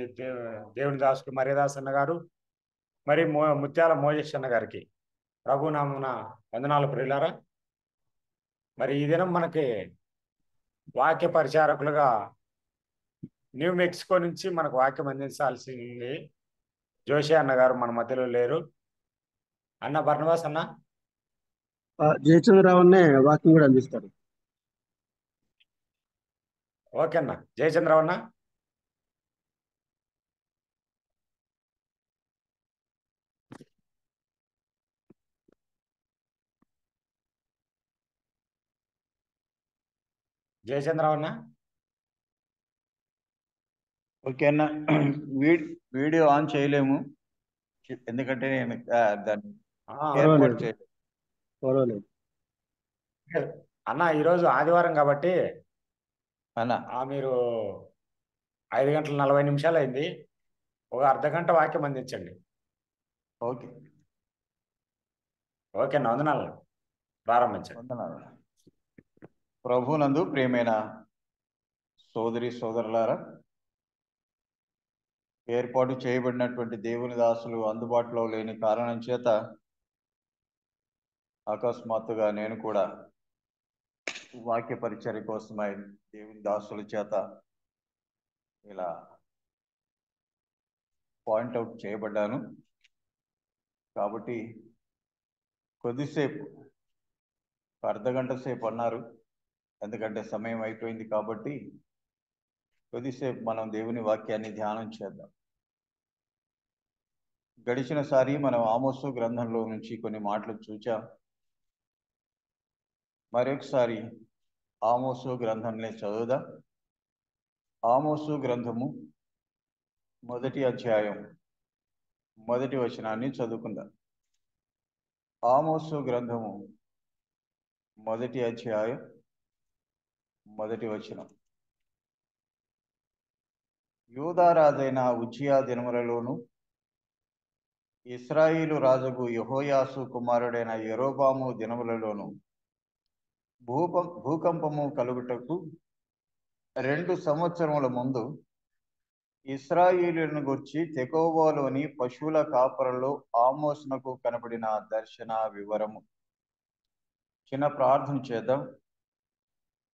దేవుని దాసులు మర్యాదాస్ అన్న గారు, మరి ముత్యాల మోజేష్ అన్న గారికి ప్రభునామున వందనాలు ప్రియులారా. మరి ఈ దినం మనకి వాక్య పరిచారకులుగా న్యూ మెక్సికో నుంచి మనకు వాక్యం అందించాల్సింది జోషి అన్న గారు మన మధ్యలో లేరు. అన్న బర్నబాస్ అన్న జయచంద్రరావునే వాక్యం కూడా అందిస్తారు. ఓకే అన్న. జయచంద్రరావు అన్న. జయచంద్రరావు అన్న. ఓకే అన్న. వీడియో ఆన్ చేయలేము, ఎందుకంటే నేను దాన్ని ఏర్పాటు చేయలేదు. పర్వాలేదు అన్న, ఈరోజు ఆదివారం కాబట్టి అన్న మీరు 5:40 అయింది, ఒక అర్ధగంట వాక్యం అందించండి. ఓకే ఓకే అన్న, వందనాలు. ప్రారంభించండి. వందనాలు. ప్రభునందు ప్రియమైన సోదరి సోదరులారా, ఏర్పాటు చేయబడినటువంటి దేవుని దాసులు అందుబాటులో లేని కారణం చేత అకస్మాత్తుగా నేను కూడా వాక్య పరిచర్య కోసమై దేవుని దాసుల చేత ఇలా పాయింట్అవుట్ చేయబడ్డాను. కాబట్టి కొద్దిసేపు, అర్ధగంట సేపు అన్నారు, ఎందుకంటే సమయం అయిపోయింది కాబట్టి కొద్దిసేపు మనం దేవుని వాక్యాన్ని ధ్యానం చేద్దాం. గడిచినసారి మనం ఆమోసు గ్రంథంలో నుంచి కొన్ని మాటలు చూచాం. మరొకసారి ఆమోసు గ్రంథంలో చదువుదాం. ఆమోసు గ్రంథము 1వ అధ్యాయం 1వ వచనాన్ని చదువుకుందాం. ఆమోసు గ్రంథము 1వ అధ్యాయం 1వ వచనం. యూదారాజైన ఉజ్జియా దినములలోను ఇశ్రాయేలు రాజుకు యెహోయాసు కుమారుడైన యెరోబాము దినములలోను భూకంపము కలుగుటకు 2 సంవత్సరముల ముందు ఇశ్రాయేలును గూర్చి తెకోవలోని పశువుల కాపరులో ఆమోసునకు కనబడిన దర్శన వివరము. చిన్న ప్రార్థన చేద్దాం.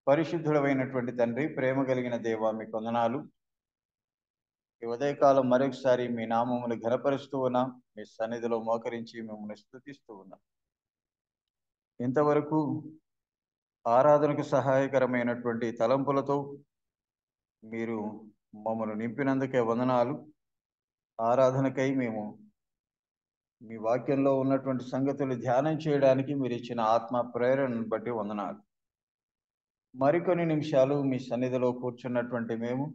పరిశుద్ధుడైనటువంటి తండ్రి, ప్రేమ కలిగిన దేవా, మీకు వందనాలు. ఈ ఉదయకాలం మరొకసారి మీ నామమును ఘనపరుస్తూ ఉన్నాం. మీ సన్నిధిలో మోకరించి మిమ్మల్ని స్తుతిస్తూ ఉన్నాం. ఇంతవరకు ఆరాధనకు సహాయకరమైనటువంటి తలంపులతో మీరు మమ్మల్ని నింపినందుకే వందనాలు. ఆరాధనకై మేము మీ వాక్యంలో ఉన్నటువంటి సంగతులు ధ్యానం చేయడానికి మీరు ఇచ్చిన ఆత్మ ప్రేరణను బట్టి వందనాలు. మరికొన్ని నిమిషాలు మీ సన్నిధిలో కూర్చున్నటువంటి మేము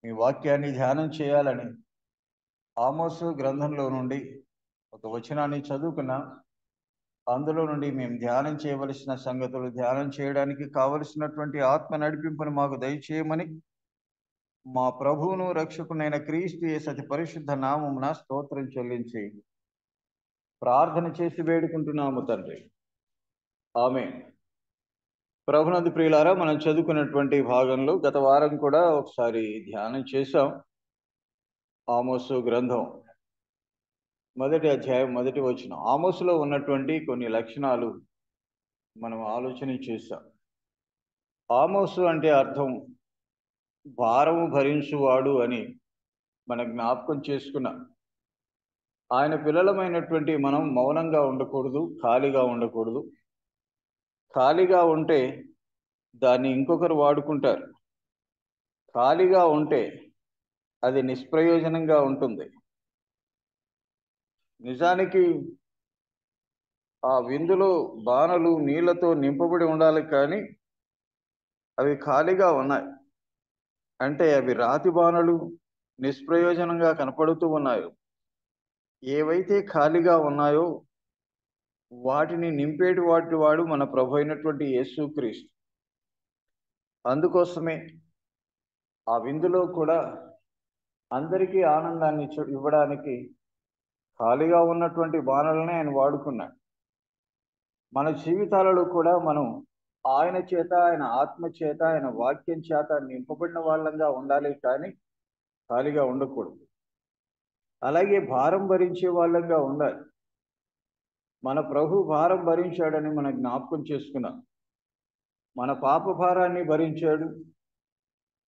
మీ వాక్యాన్ని ధ్యానం చేయాలని ఆమోసు గ్రంథంలో నుండి ఒక వచనాన్ని చదువుకున్నాం. అందులో నుండి మేము ధ్యానం చేయవలసిన సంగతులు ధ్యానం చేయడానికి కావలసినటువంటి ఆత్మ నడిపింపును మాకు దయచేయమని మా ప్రభువును రక్షకునైన క్రీస్తు యేసు అతి పరిశుద్ధ నామమున స్తోత్రం చెల్లించి ప్రార్థన చేసి వేడుకుంటున్నాము తండ్రి. ఆమేన్. ప్రభునందు ప్రియులారా, మనం చదువుకున్నటువంటి భాగంలో గత వారం కూడా ఒకసారి ధ్యానం చేశాం. ఆమోసు గ్రంథం 1వ అధ్యాయం 1వ వచనం. ఆమోసులో ఉన్నటువంటి కొన్ని లక్షణాలు మనం ఆలోచన చేశాం. ఆమోసు అంటే అర్థం భారము భరించువాడు అని మనం జ్ఞాపకం చేసుకున్నాం. ఆయన పిల్లలమైనటువంటి మనం మౌనంగా ఉండకూడదు, ఖాళీగా ఉండకూడదు. ఖాళీగా ఉంటే దాన్ని ఇంకొకరు వాడుకుంటారు. ఖాళీగా ఉంటే అది నిష్ప్రయోజనంగా ఉంటుంది. నిజానికి ఆ విందులో బాణలు నీళ్లతో నింపబడి ఉండాలి, కానీ అవి ఖాళీగా ఉన్నాయి. అంటే అవి రాతి బాణలు, నిష్ప్రయోజనంగా కనపడుతూ ఉన్నాయి. ఏవైతే ఖాళీగా ఉన్నాయో వాటిని నింపేటి వాడు మన ప్రభు అయినటువంటి యేసుక్రీస్తు. అందుకోసమే ఆ విందులో కూడా అందరికీ ఆనందాన్ని ఇవ్వడానికి ఖాళీగా ఉన్నటువంటి బాణలనే ఆయన వాడుకున్నాడు. మన జీవితాలలో కూడా మనం ఆయన చేత, ఆయన ఆత్మ చేత, ఆయన వాక్యం చేత నింపబడిన వాళ్ళంగా ఉండాలి, కానీ ఖాళీగా ఉండకూడదు. అలాగే భారం భరించే వాళ్ళంగా ఉండాలి. మన ప్రభు భారం భరించాడని మనం జ్ఞాపకం చేసుకున్నాం. మన పాప భారాన్ని భరించాడు,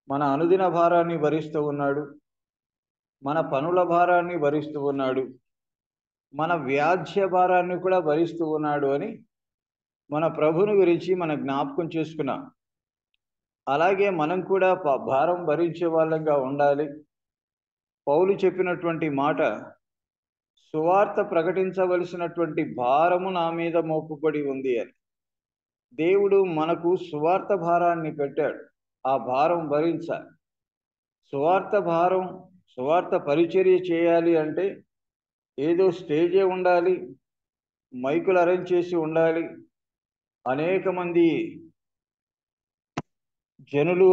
మన అనుదిన భారాన్ని భరిస్తూ ఉన్నాడు, మన పనుల భారాన్ని భరిస్తూ ఉన్నాడు, మన వ్యాధ్య భారాన్ని కూడా భరిస్తూ ఉన్నాడు అని మన ప్రభుని గురించి మనం జ్ఞాపకం చేసుకున్నాం. అలాగే మనం కూడా భారం భరించే వాళ్ళంగా ఉండాలి. పౌలు చెప్పినటువంటి మాట, సువార్త ప్రకటించవలసినటువంటి భారము నా మీద మోపబడి ఉంది అని. దేవుడు మనకు సువార్త భారాన్ని పెట్టాడు. ఆ భారం భరించాలి. సువార్త పరిచర్య చేయాలి అంటే ఏదో స్టేజే ఉండాలి, మైకులు అరేంజ్ చేసి ఉండాలి, అనేక మంది జనులు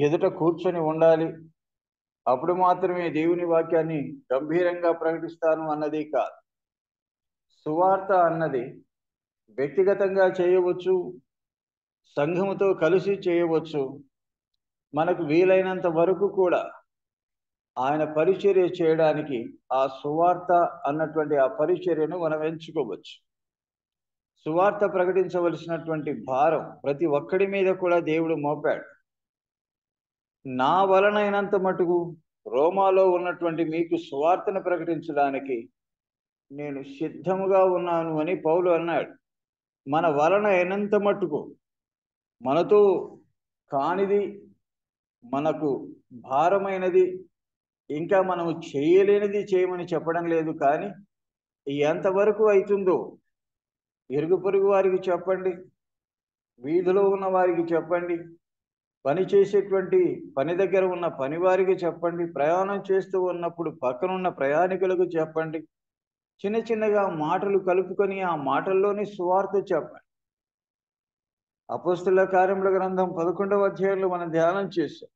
ఎదుట కూర్చొని ఉండాలి, అప్పుడు మాత్రమే దేవుని వాక్యాన్ని గంభీరంగా ప్రకటిస్తాను అన్నది కాదు. సువార్త అన్నది వ్యక్తిగతంగా చేయవచ్చు, సంఘముతో కలిసి చేయవచ్చు. మనకు వీలైనంత వరకు కూడా ఆయన పరిచర్య చేయడానికి ఆ సువార్త అన్నటువంటి ఆ పరిచర్యను మనం ఎంచుకోవచ్చు. సువార్త ప్రకటించవలసినటువంటి భారం ప్రతి ఒక్కడి మీద కూడా దేవుడు మోపాడు. నా వలనైనంత మటుకు రోమాలో ఉన్నటువంటి మీకు సువార్తను ప్రకటించడానికి నేను సిద్ధముగా ఉన్నాను అని పౌలు అన్నాడు. మన వలన అయినంత మటుకు, మనతో కానిది, మనకు భారమైనది, ఇంకా మనము చేయలేనిది చేయమని చెప్పడం లేదు, కానీ ఎంతవరకు అవుతుందో ఇరుగు పొరుగు వారికి చెప్పండి, వీధిలో ఉన్న వారికి చెప్పండి, పని చేసేటువంటి పని దగ్గర ఉన్న పని వారికి చెప్పండి, ప్రయాణం చేస్తూ ఉన్నప్పుడు పక్కనున్న ప్రయాణికులకు చెప్పండి. చిన్న చిన్నగా మాటలు కలుపుకొని ఆ మాటల్లోని సువార్త చెప్పండి. అపోస్తలుల కార్యముల గ్రంథం 11వ అధ్యాయంలో మనం ధ్యానం చేశాం.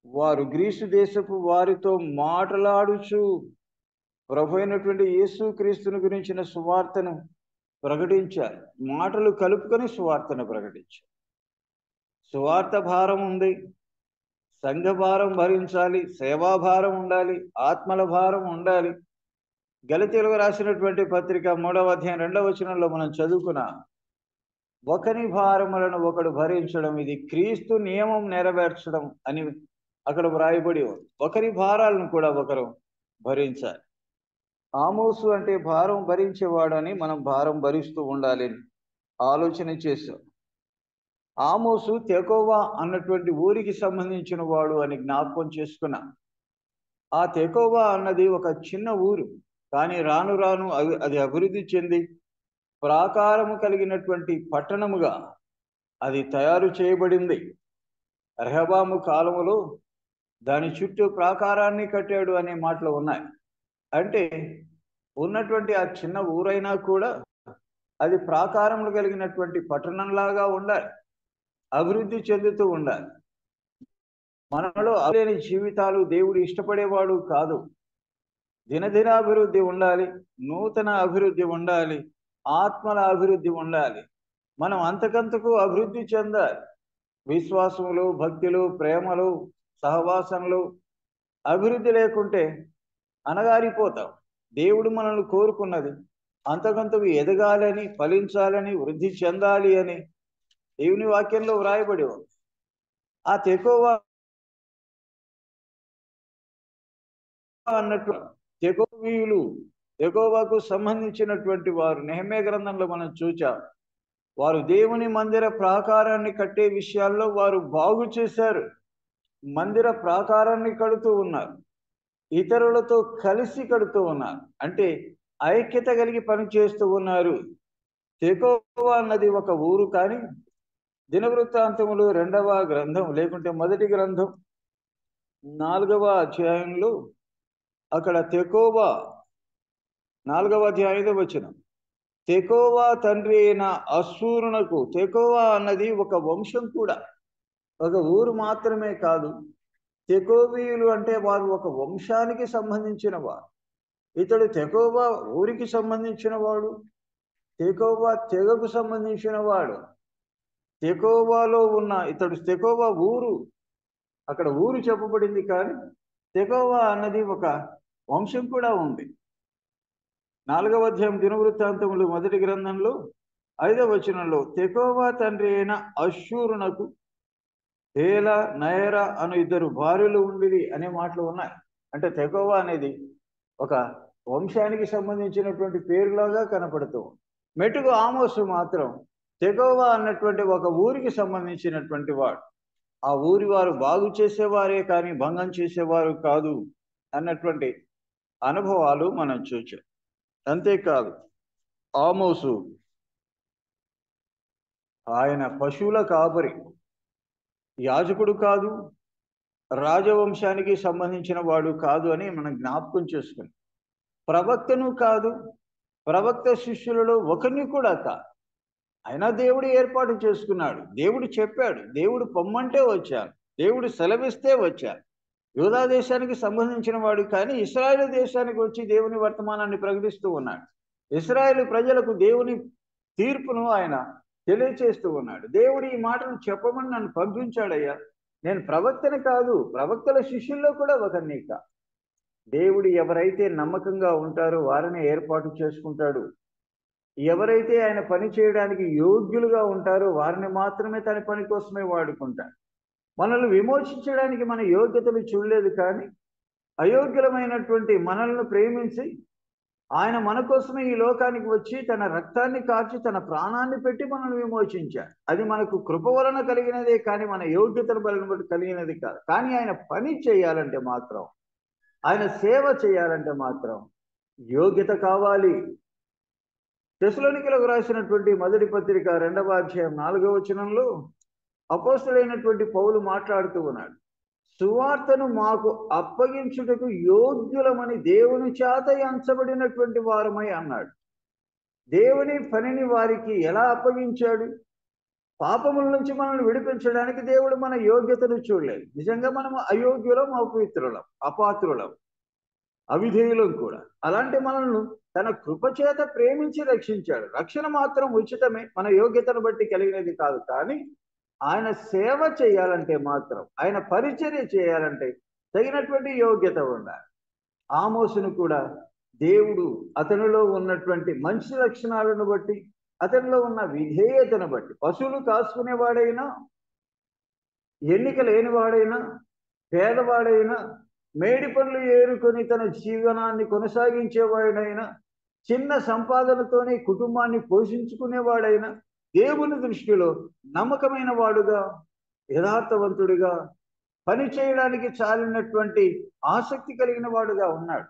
వారు గ్రీసు దేశపు వారితో మాట్లాడుచు ప్రభు అయినటువంటి యేసు క్రీస్తుని గురించిన సువార్తను ప్రకటించారు. మాటలు కలుపుకొని సువార్తను ప్రకటించారు. సువార్త భారం ఉంది, సంఘ భారం భరించాలి, సేవాభారం ఉండాలి, ఆత్మల భారం ఉండాలి. గలతీయులకు రాసినటువంటి పత్రిక 3వ అధ్యాయం 2వ వచనంలో మనం చదువుకున్న ఒకరి భారములను ఒకడు భరించడం, ఇది క్రీస్తు నియమం నెరవేర్చడం అని అక్కడ వ్రాయబడి ఉంది. ఒకరి భారాలను కూడా ఒకరు భరించాలి. ఆమోసు అంటే భారం భరించేవాడు అని మనం భారం భరిస్తూ ఉండాలి ఆలోచన చేశాం. ఆమోసు తెకోవా అన్నటువంటి ఊరికి సంబంధించిన వాడు అని జ్ఞాపకం చేసుకున్నా. ఆ తెకోవా అన్నది ఒక చిన్న ఊరు, కానీ రాను రాను అది అభివృద్ధి చెంది ప్రాకారము కలిగినటువంటి పట్టణముగా అది తయారు చేయబడింది. రెహబాము కాలములో దాని చుట్టూ ప్రాకారాన్ని కట్టాడు అనే మాటలు ఉన్నాయి. అంటే ఉన్నటువంటి ఆ చిన్న ఊరైనా కూడా అది ప్రాకారములు కలిగినటువంటి పట్టణంలాగా ఉండాలి, అభివృద్ధి చెందుతూ ఉండాలి. మనలో అలేని జీవితాలు దేవుడు ఇష్టపడేవాడు కాదు. దినదిన అభివృద్ధి ఉండాలి, నూతన అభివృద్ధి ఉండాలి, ఆత్మల అభివృద్ధి ఉండాలి. మనం అంతకంతకు అభివృద్ధి చెందాలి. విశ్వాసములు, భక్తులు, ప్రేమలు, సహవాసంలో అభివృద్ధి లేకుంటే అనగారిపోతాం. దేవుడు మనల్ని కోరుకున్నది అంతకంతకు ఎదగాలని, ఫలించాలని, వృద్ధి చెందాలి అని దేవుని వాక్యంలో వ్రాయబడి ఉంది. ఆ తెకోవా అన్నట్టు తెకోవీయులు, తెకోవాకు సంబంధించినటువంటి వారు నెహెమ్యా గ్రంథంలో మనం చూచాం. వారు దేవుని మందిర ప్రాకారాన్ని కట్టే విషయాల్లో వారు బాగు చేశారు. మందిర ప్రాకారాన్ని కడుతూ ఉన్నారు, ఇతరులతో కలిసి కడుతూ ఉన్నారు, అంటే ఐక్యత కలిగి పనిచేస్తూ ఉన్నారు. తెకోవా అన్నది ఒక ఊరు, కానీ దినవృత్తాంతములు 2వ గ్రంథం లేకుంటే 1వ గ్రంథం 4వ అధ్యాయంలో అక్కడ తెకోవా 4వ అధ్యాయం 5వ వచనం, తెకోవా తండ్రి అయిన అశ్షూరునకు. తెకోవా అన్నది ఒక వంశం కూడా, ఒక ఊరు మాత్రమే కాదు. తెకోవీయులు అంటే వారు ఒక వంశానికి సంబంధించిన వారు. ఇతడు తెకోవా ఊరికి సంబంధించిన వాడు, తెకోవా తెగకు సంబంధించిన వాడు. తెకోవాలో ఉన్న ఇతడు తెకోవా ఊరు, అక్కడ ఊరు చెప్పబడింది, కానీ తెకోవా అన్నది ఒక వంశం కూడా ఉంది. 4వ అధ్యాయం దినవృత్తాంతములు 1వ గ్రంథంలో 5వ వచనంలో తెకోవా తండ్రి అయిన అశ్షూరునకు హేల, నయర అను 2 భార్యలు ఉండిరి అనే మాటలు ఉన్నాయి. అంటే తెకోవా అనేది ఒక వంశానికి సంబంధించినటువంటి పేరులాగా కనపడుతూ, మెటుకు ఆమోసు మాత్రం తెకోవా అన్నటువంటి ఒక ఊరికి సంబంధించినటువంటి వాడు. ఆ ఊరి వారు బాగు చేసేవారే కానీ భంగం చేసేవారు కాదు అన్నటువంటి అనుభవాలు మనం చూచాం. అంతేకాదు, ఆమోసు ఆయన పశువుల కాపరి, యాజకుడు కాదు, రాజవంశానికి సంబంధించిన వాడు కాదు అని మనం జ్ఞాపకం చేసుకుని, ప్రవక్తను కాదు, ప్రవక్త శిష్యులలో ఒకరిని కూడా కాదు. అయినా దేవుడు ఏర్పాటు చేసుకున్నాడు. దేవుడు చెప్పాడు, దేవుడు పొమ్మంటే వచ్చాను, దేవుడు సెలవిస్తే వచ్చాను. యూదా దేశానికి సంబంధించిన వాడు, కానీ ఇశ్రాయేలు దేశానికి వచ్చి దేవుని వర్తమానాన్ని ప్రకటిస్తూ ఉన్నాడు. ఇశ్రాయేలు ప్రజలకు దేవుని తీర్పును ఆయన తెలియచేస్తూ ఉన్నాడు. దేవుడు ఈ మాటను చెప్పమని నన్ను పంపించాడయ్యా. నేను ప్రవక్తని కాదు, ప్రవక్తల శిష్యుల్లో కూడా ఒకరిని కాదు. దేవుడు ఎవరైతే నమ్మకంగా ఉంటారో వారిని ఏర్పాటు చేసుకుంటాడు. ఎవరైతే ఆయన పని చేయడానికి యోగ్యులుగా ఉంటారో వారిని మాత్రమే తన పని కోసమే వాడుకుంటాడు. మనల్ని విమోచించడానికి మన యోగ్యతలు చూడలేదు, కానీ అయోగ్యులమైనటువంటి మనల్ని ప్రేమించి ఆయన మన కోసమే ఈ లోకానికి వచ్చి తన రక్తాన్ని కార్చి తన ప్రాణాన్ని పెట్టి మనల్ని విమోచించాడు. అది మనకు కృప వలన కలిగినదే, కానీ మన యోగ్యతల బలం బట్టి కలిగినది కాదు. కానీ ఆయన పని చేయాలంటే మాత్రం, ఆయన సేవ చేయాలంటే మాత్రం యోగ్యత కావాలి. తెస్సలోనికీయులకు రాసినటువంటి 1వ పత్రిక 2వ అధ్యాయం 4వ వచనంలో అపోస్తలుడైనటువంటి పౌలు మాట్లాడుతూ ఉన్నాడు. సువార్తను మాకు అప్పగించుటకు యోగ్యులమని దేవుని చేత ఎంచబడినటువంటి వారమై అన్నాడు. దేవుని పనిని వారికి ఎలా అప్పగించాడు? పాపముల నుంచి మనల్ని విడిపించడానికి దేవుడు మన యోగ్యతను చూడలేదు. నిజంగా మనం అయోగ్యులం, అపవిత్రులం, అపాత్రులం, అవిధేయులం కూడా. అలాంటి మనల్ని తన కృపచేత ప్రేమించి రక్షించాడు. రక్షణ మాత్రం ఉచితమే, మన యోగ్యతను బట్టి కలిగినది కాదు. కానీ ఆయన సేవ చేయాలంటే మాత్రం, ఆయన పరిచర్య చేయాలంటే తగినటువంటి యోగ్యత ఉండాలి. ఆమోసును కూడా దేవుడు అతనిలో ఉన్నటువంటి మంచి లక్షణాలను బట్టి, అతనిలో ఉన్న విధేయతను బట్టి, పశువులు కాసుకునేవాడైనా, ఎన్నిక లేనివాడైనా, పేదవాడైనా, మేడి పనులు ఏరుకొని తన జీవనాన్ని కొనసాగించేవాడైనా, చిన్న సంపాదనతోనే కుటుంబాన్ని పోషించుకునేవాడైనా, దేవుని దృష్టిలో నమ్మకమైన వాడుగా, యథార్థవంతుడిగా, పని చేయడానికి చాలినటువంటి ఆసక్తి కలిగిన వాడుగా ఉన్నాడు.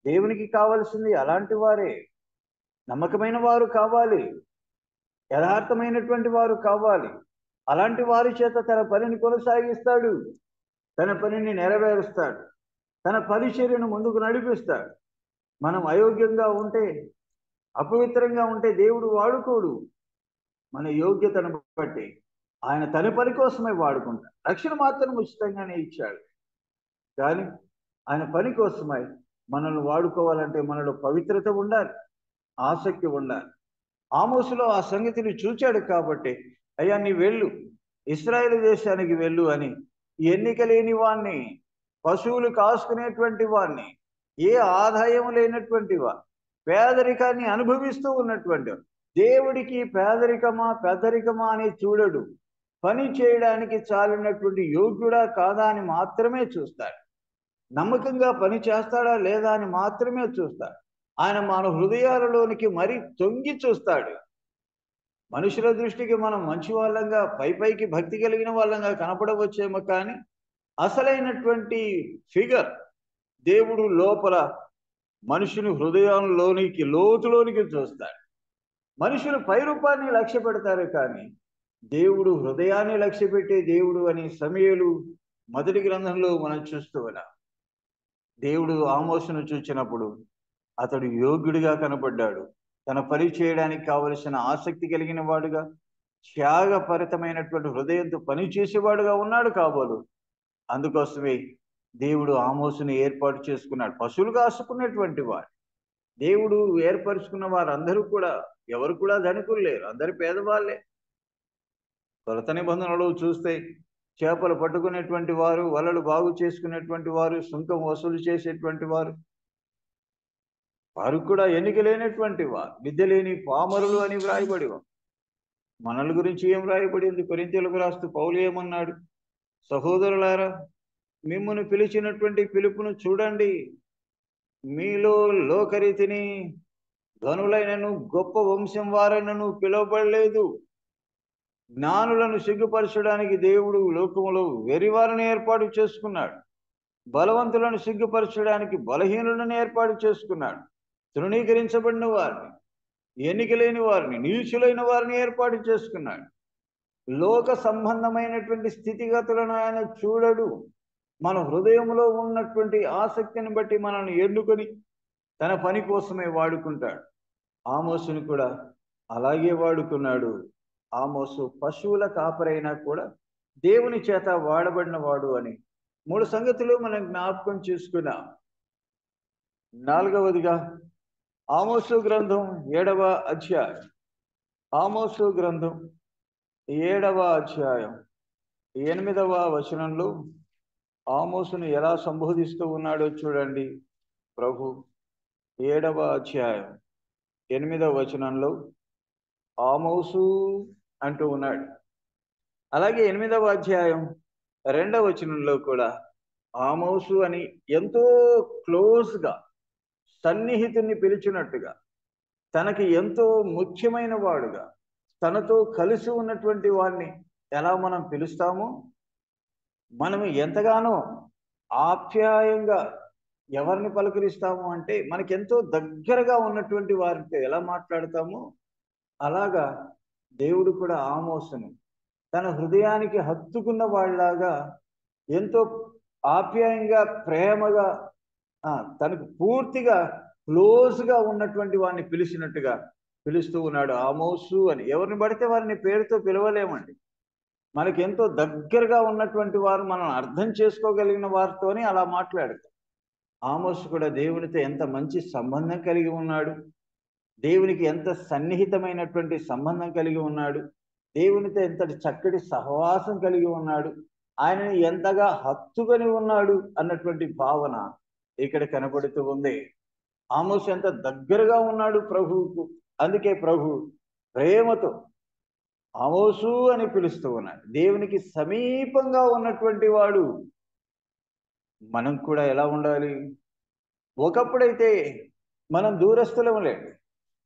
దేవునికి కావలసింది అలాంటి వారే. నమ్మకమైన వారు కావాలి, యథార్థమైనటువంటి వారు కావాలి. అలాంటి వారి చేత తన పనిని కొనసాగిస్తాడు, తన పనిని నెరవేరుస్తాడు, తన పరిచర్యను ముందుకు నడిపిస్తాడు. మనం అయోగ్యంగా ఉంటే, అపవిత్రంగా ఉంటే దేవుడు వాడుకోడు. మన యోగ్యతను బట్టి ఆయన తన పని కోసమే వాడుకుంటాడు. రక్షణ మాత్రం ఉచితంగానే ఇచ్చాడు, కానీ ఆయన పని కోసమై మనల్ని వాడుకోవాలంటే మనలో పవిత్రత ఉండాలి, ఆసక్తి ఉండాలి. ఆమోసులో ఆ సంగతిని చూచాడు కాబట్టి, అయ్యా నీ వెళ్ళు, ఇశ్రాయేలు దేశానికి వెళ్ళు అని ఎన్నిక లేని వాణ్ణి, పశువులు కాసుకునేటువంటి వాడిని, ఏ ఆదాయం లేనటువంటి వాడు, పేదరికాన్ని అనుభవిస్తూ ఉన్నటువంటి, దేవుడికి పేదరికమా పెద్దరికమా అని చూడడు. పని చేయడానికి చాలినటువంటి యోగ్యుడా కాదా అని మాత్రమే చూస్తాడు. నమ్మకంగా పని చేస్తాడా లేదా అని మాత్రమే చూస్తాడు. ఆయన మన హృదయాలలోనికి మరీ తొంగి చూస్తాడు. మనుషుల దృష్టికి మనం మంచి వాళ్ళంగా, పైకి భక్తి కలిగిన వాళ్ళంగా కనపడవచ్చేమో, కానీ అసలైనటువంటి ఫిగర్ దేవుడు లోపల మనుషుని హృదయంలోనికి, లోతులోనికి చూస్తాడు. మనుషులు పై రూపాన్ని లక్ష్య పెడతారు, కానీ దేవుడు హృదయాన్ని లక్ష్య పెట్టే దేవుడు అని సమూయేలు మొదటి గ్రంథంలో మనం చూస్తూ ఉన్నాం. దేవుడు ఆమోసును చూచినప్పుడు అతడు యోగ్యుడిగా కనబడ్డాడు. తన పని చేయడానికి కావలసిన ఆసక్తి కలిగిన వాడుగా, త్యాగపరితమైనటువంటి హృదయంతో పని చేసేవాడుగా ఉన్నాడు కాబోలు. అందుకోసమే దేవుడు ఆమోసుని ఏర్పాటు చేసుకున్నాడు. పశువులు కాసుకునేటువంటి వాడు దేవుడు ఏర్పరచుకున్న వారందరూ కూడా, ఎవరు కూడా ధనికులు లేరు, అందరు పేదవాళ్ళే. కొలత నిబంధనలు చూస్తే చేపలు పట్టుకునేటువంటి వారు, వలలు బాగు చేసుకునేటువంటి వారు, సుంకం వసూలు చేసేటువంటి వారు, వారు కూడా ఎన్నిక లేనటువంటి వారు, విద్య లేని పామరులు అని వ్రాయబడి. మనల గురించి ఏం వ్రాయబడింది? కొరింథీయులకు రాస్తూ పౌలు ఏమన్నాడు? సహోదరులారా, మిమ్మును పిలిచినటువంటి పిలుపును చూడండి. మీలో లోకరీతిని ధనులైనను గొప్ప వంశం వారైనను పిలువబడలేదు. జ్ఞానులను సిగ్గుపరచడానికి దేవుడు లోకములో వెరివారిని ఏర్పాటు చేసుకున్నాడు. బలవంతులను సిగ్గుపరచడానికి బలహీనులను ఏర్పాటు చేసుకున్నాడు. తృణీకరించబడిన వారిని, ఎన్నిక లేని వారిని, నీచులైన వారిని ఏర్పాటు చేసుకున్నాడు. లోక సంబంధమైనటువంటి స్థితిగతులను ఆయన చూడడు. మన హృదయంలో ఉన్నటువంటి ఆసక్తిని బట్టి మనల్ని ఎన్నుకొని తన పని కోసమే వాడుకుంటాడు. ఆమోసుని కూడా అలాగే వాడుకున్నాడు. ఆమోసు పశువుల కాపరైనా కూడా దేవుని చేత వాడబడిన వాడు అని 3 సంగతులు మనం జ్ఞాపకం చేసుకున్నాం. 4వదిగా ఆమోసు గ్రంథం 7వ అధ్యాయం. ఆమోసు గ్రంథం 7వ అధ్యాయం 8వ వచనంలో ఆమోసును ఎలా సంబోధిస్తూ ఉన్నాడో చూడండి. ప్రభు 7వ అధ్యాయం 8వ వచనంలో ఆమోసు అంటూ ఉన్నాడు. అలాగే 8వ అధ్యాయం 2వ వచనంలో కూడా ఆమోసు అని ఎంతో క్లోజ్గా, సన్నిహితుని పిలిచినట్టుగా, తనకి ఎంతో ముఖ్యమైన వాడుగా, తనతో కలిసి ఉన్నటువంటి వాడిని ఎలా మనం పిలుస్తామో, మనం ఎంతగానో ఆప్యాయంగా ఎవరిని పలకరిస్తాము అంటే, మనకెంతో దగ్గరగా ఉన్నటువంటి వారితో ఎలా మాట్లాడతామో అలాగా దేవుడు కూడా ఆమోసును తన హృదయానికి హత్తుకున్న వాళ్ళలాగా, ఎంతో ఆప్యాయంగా, ప్రేమగా, తనకు పూర్తిగా క్లోజ్గా ఉన్నటువంటి వాడిని పిలిచినట్టుగా పిలుస్తూ ఉన్నాడు ఆమోసు అని. ఎవరిని పడితే వారిని పేరుతో పిలవలేమండి. మనకి ఎంతో దగ్గరగా ఉన్నటువంటి వారు, మనం అర్థం చేసుకోగలిగిన వారితోనే అలా మాట్లాడతాం. ఆమోసు కూడా దేవునితో ఎంత మంచి సంబంధం కలిగి ఉన్నాడు, దేవునికి ఎంత సన్నిహితమైనటువంటి సంబంధం కలిగి ఉన్నాడు, దేవునితో ఎంతటి చక్కటి సహవాసం కలిగి ఉన్నాడు, ఆయనని ఎంతగా హత్తుకొని ఉన్నాడు అన్నటువంటి భావన ఇక్కడ కనబడుతూ ఉంది. ఆమోసు ఎంత దగ్గరగా ఉన్నాడు ప్రభువుకు. అందుకే ప్రభు ప్రేమతో ఆమోసు అని పిలుస్తూ ఉన్నాడు. దేవునికి సమీపంగా ఉన్నటువంటి వాడు. మనం కూడా ఎలా ఉండాలి? ఒకప్పుడైతే మనం దూరస్థులం లేదు.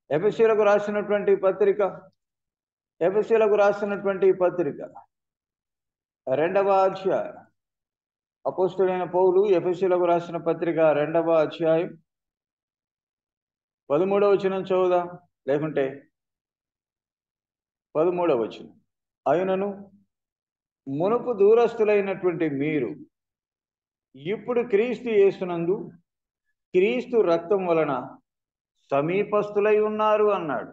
ఎఫెసీయులకు రాసినటువంటి పత్రిక 2వ అధ్యాయం, అపోస్తలుడైన పౌలు ఎఫెసీయులకు రాసిన పత్రిక 2వ అధ్యాయం 13వ వచనం చదువుదాం, లేకుంటే 13వ వచనం. అయినను మునుపు దూరస్థులైనటువంటి మీరు ఇప్పుడు క్రీస్తు యేసునందు క్రీస్తు రక్తం వలన సమీపస్థులై ఉన్నారు అన్నాడు.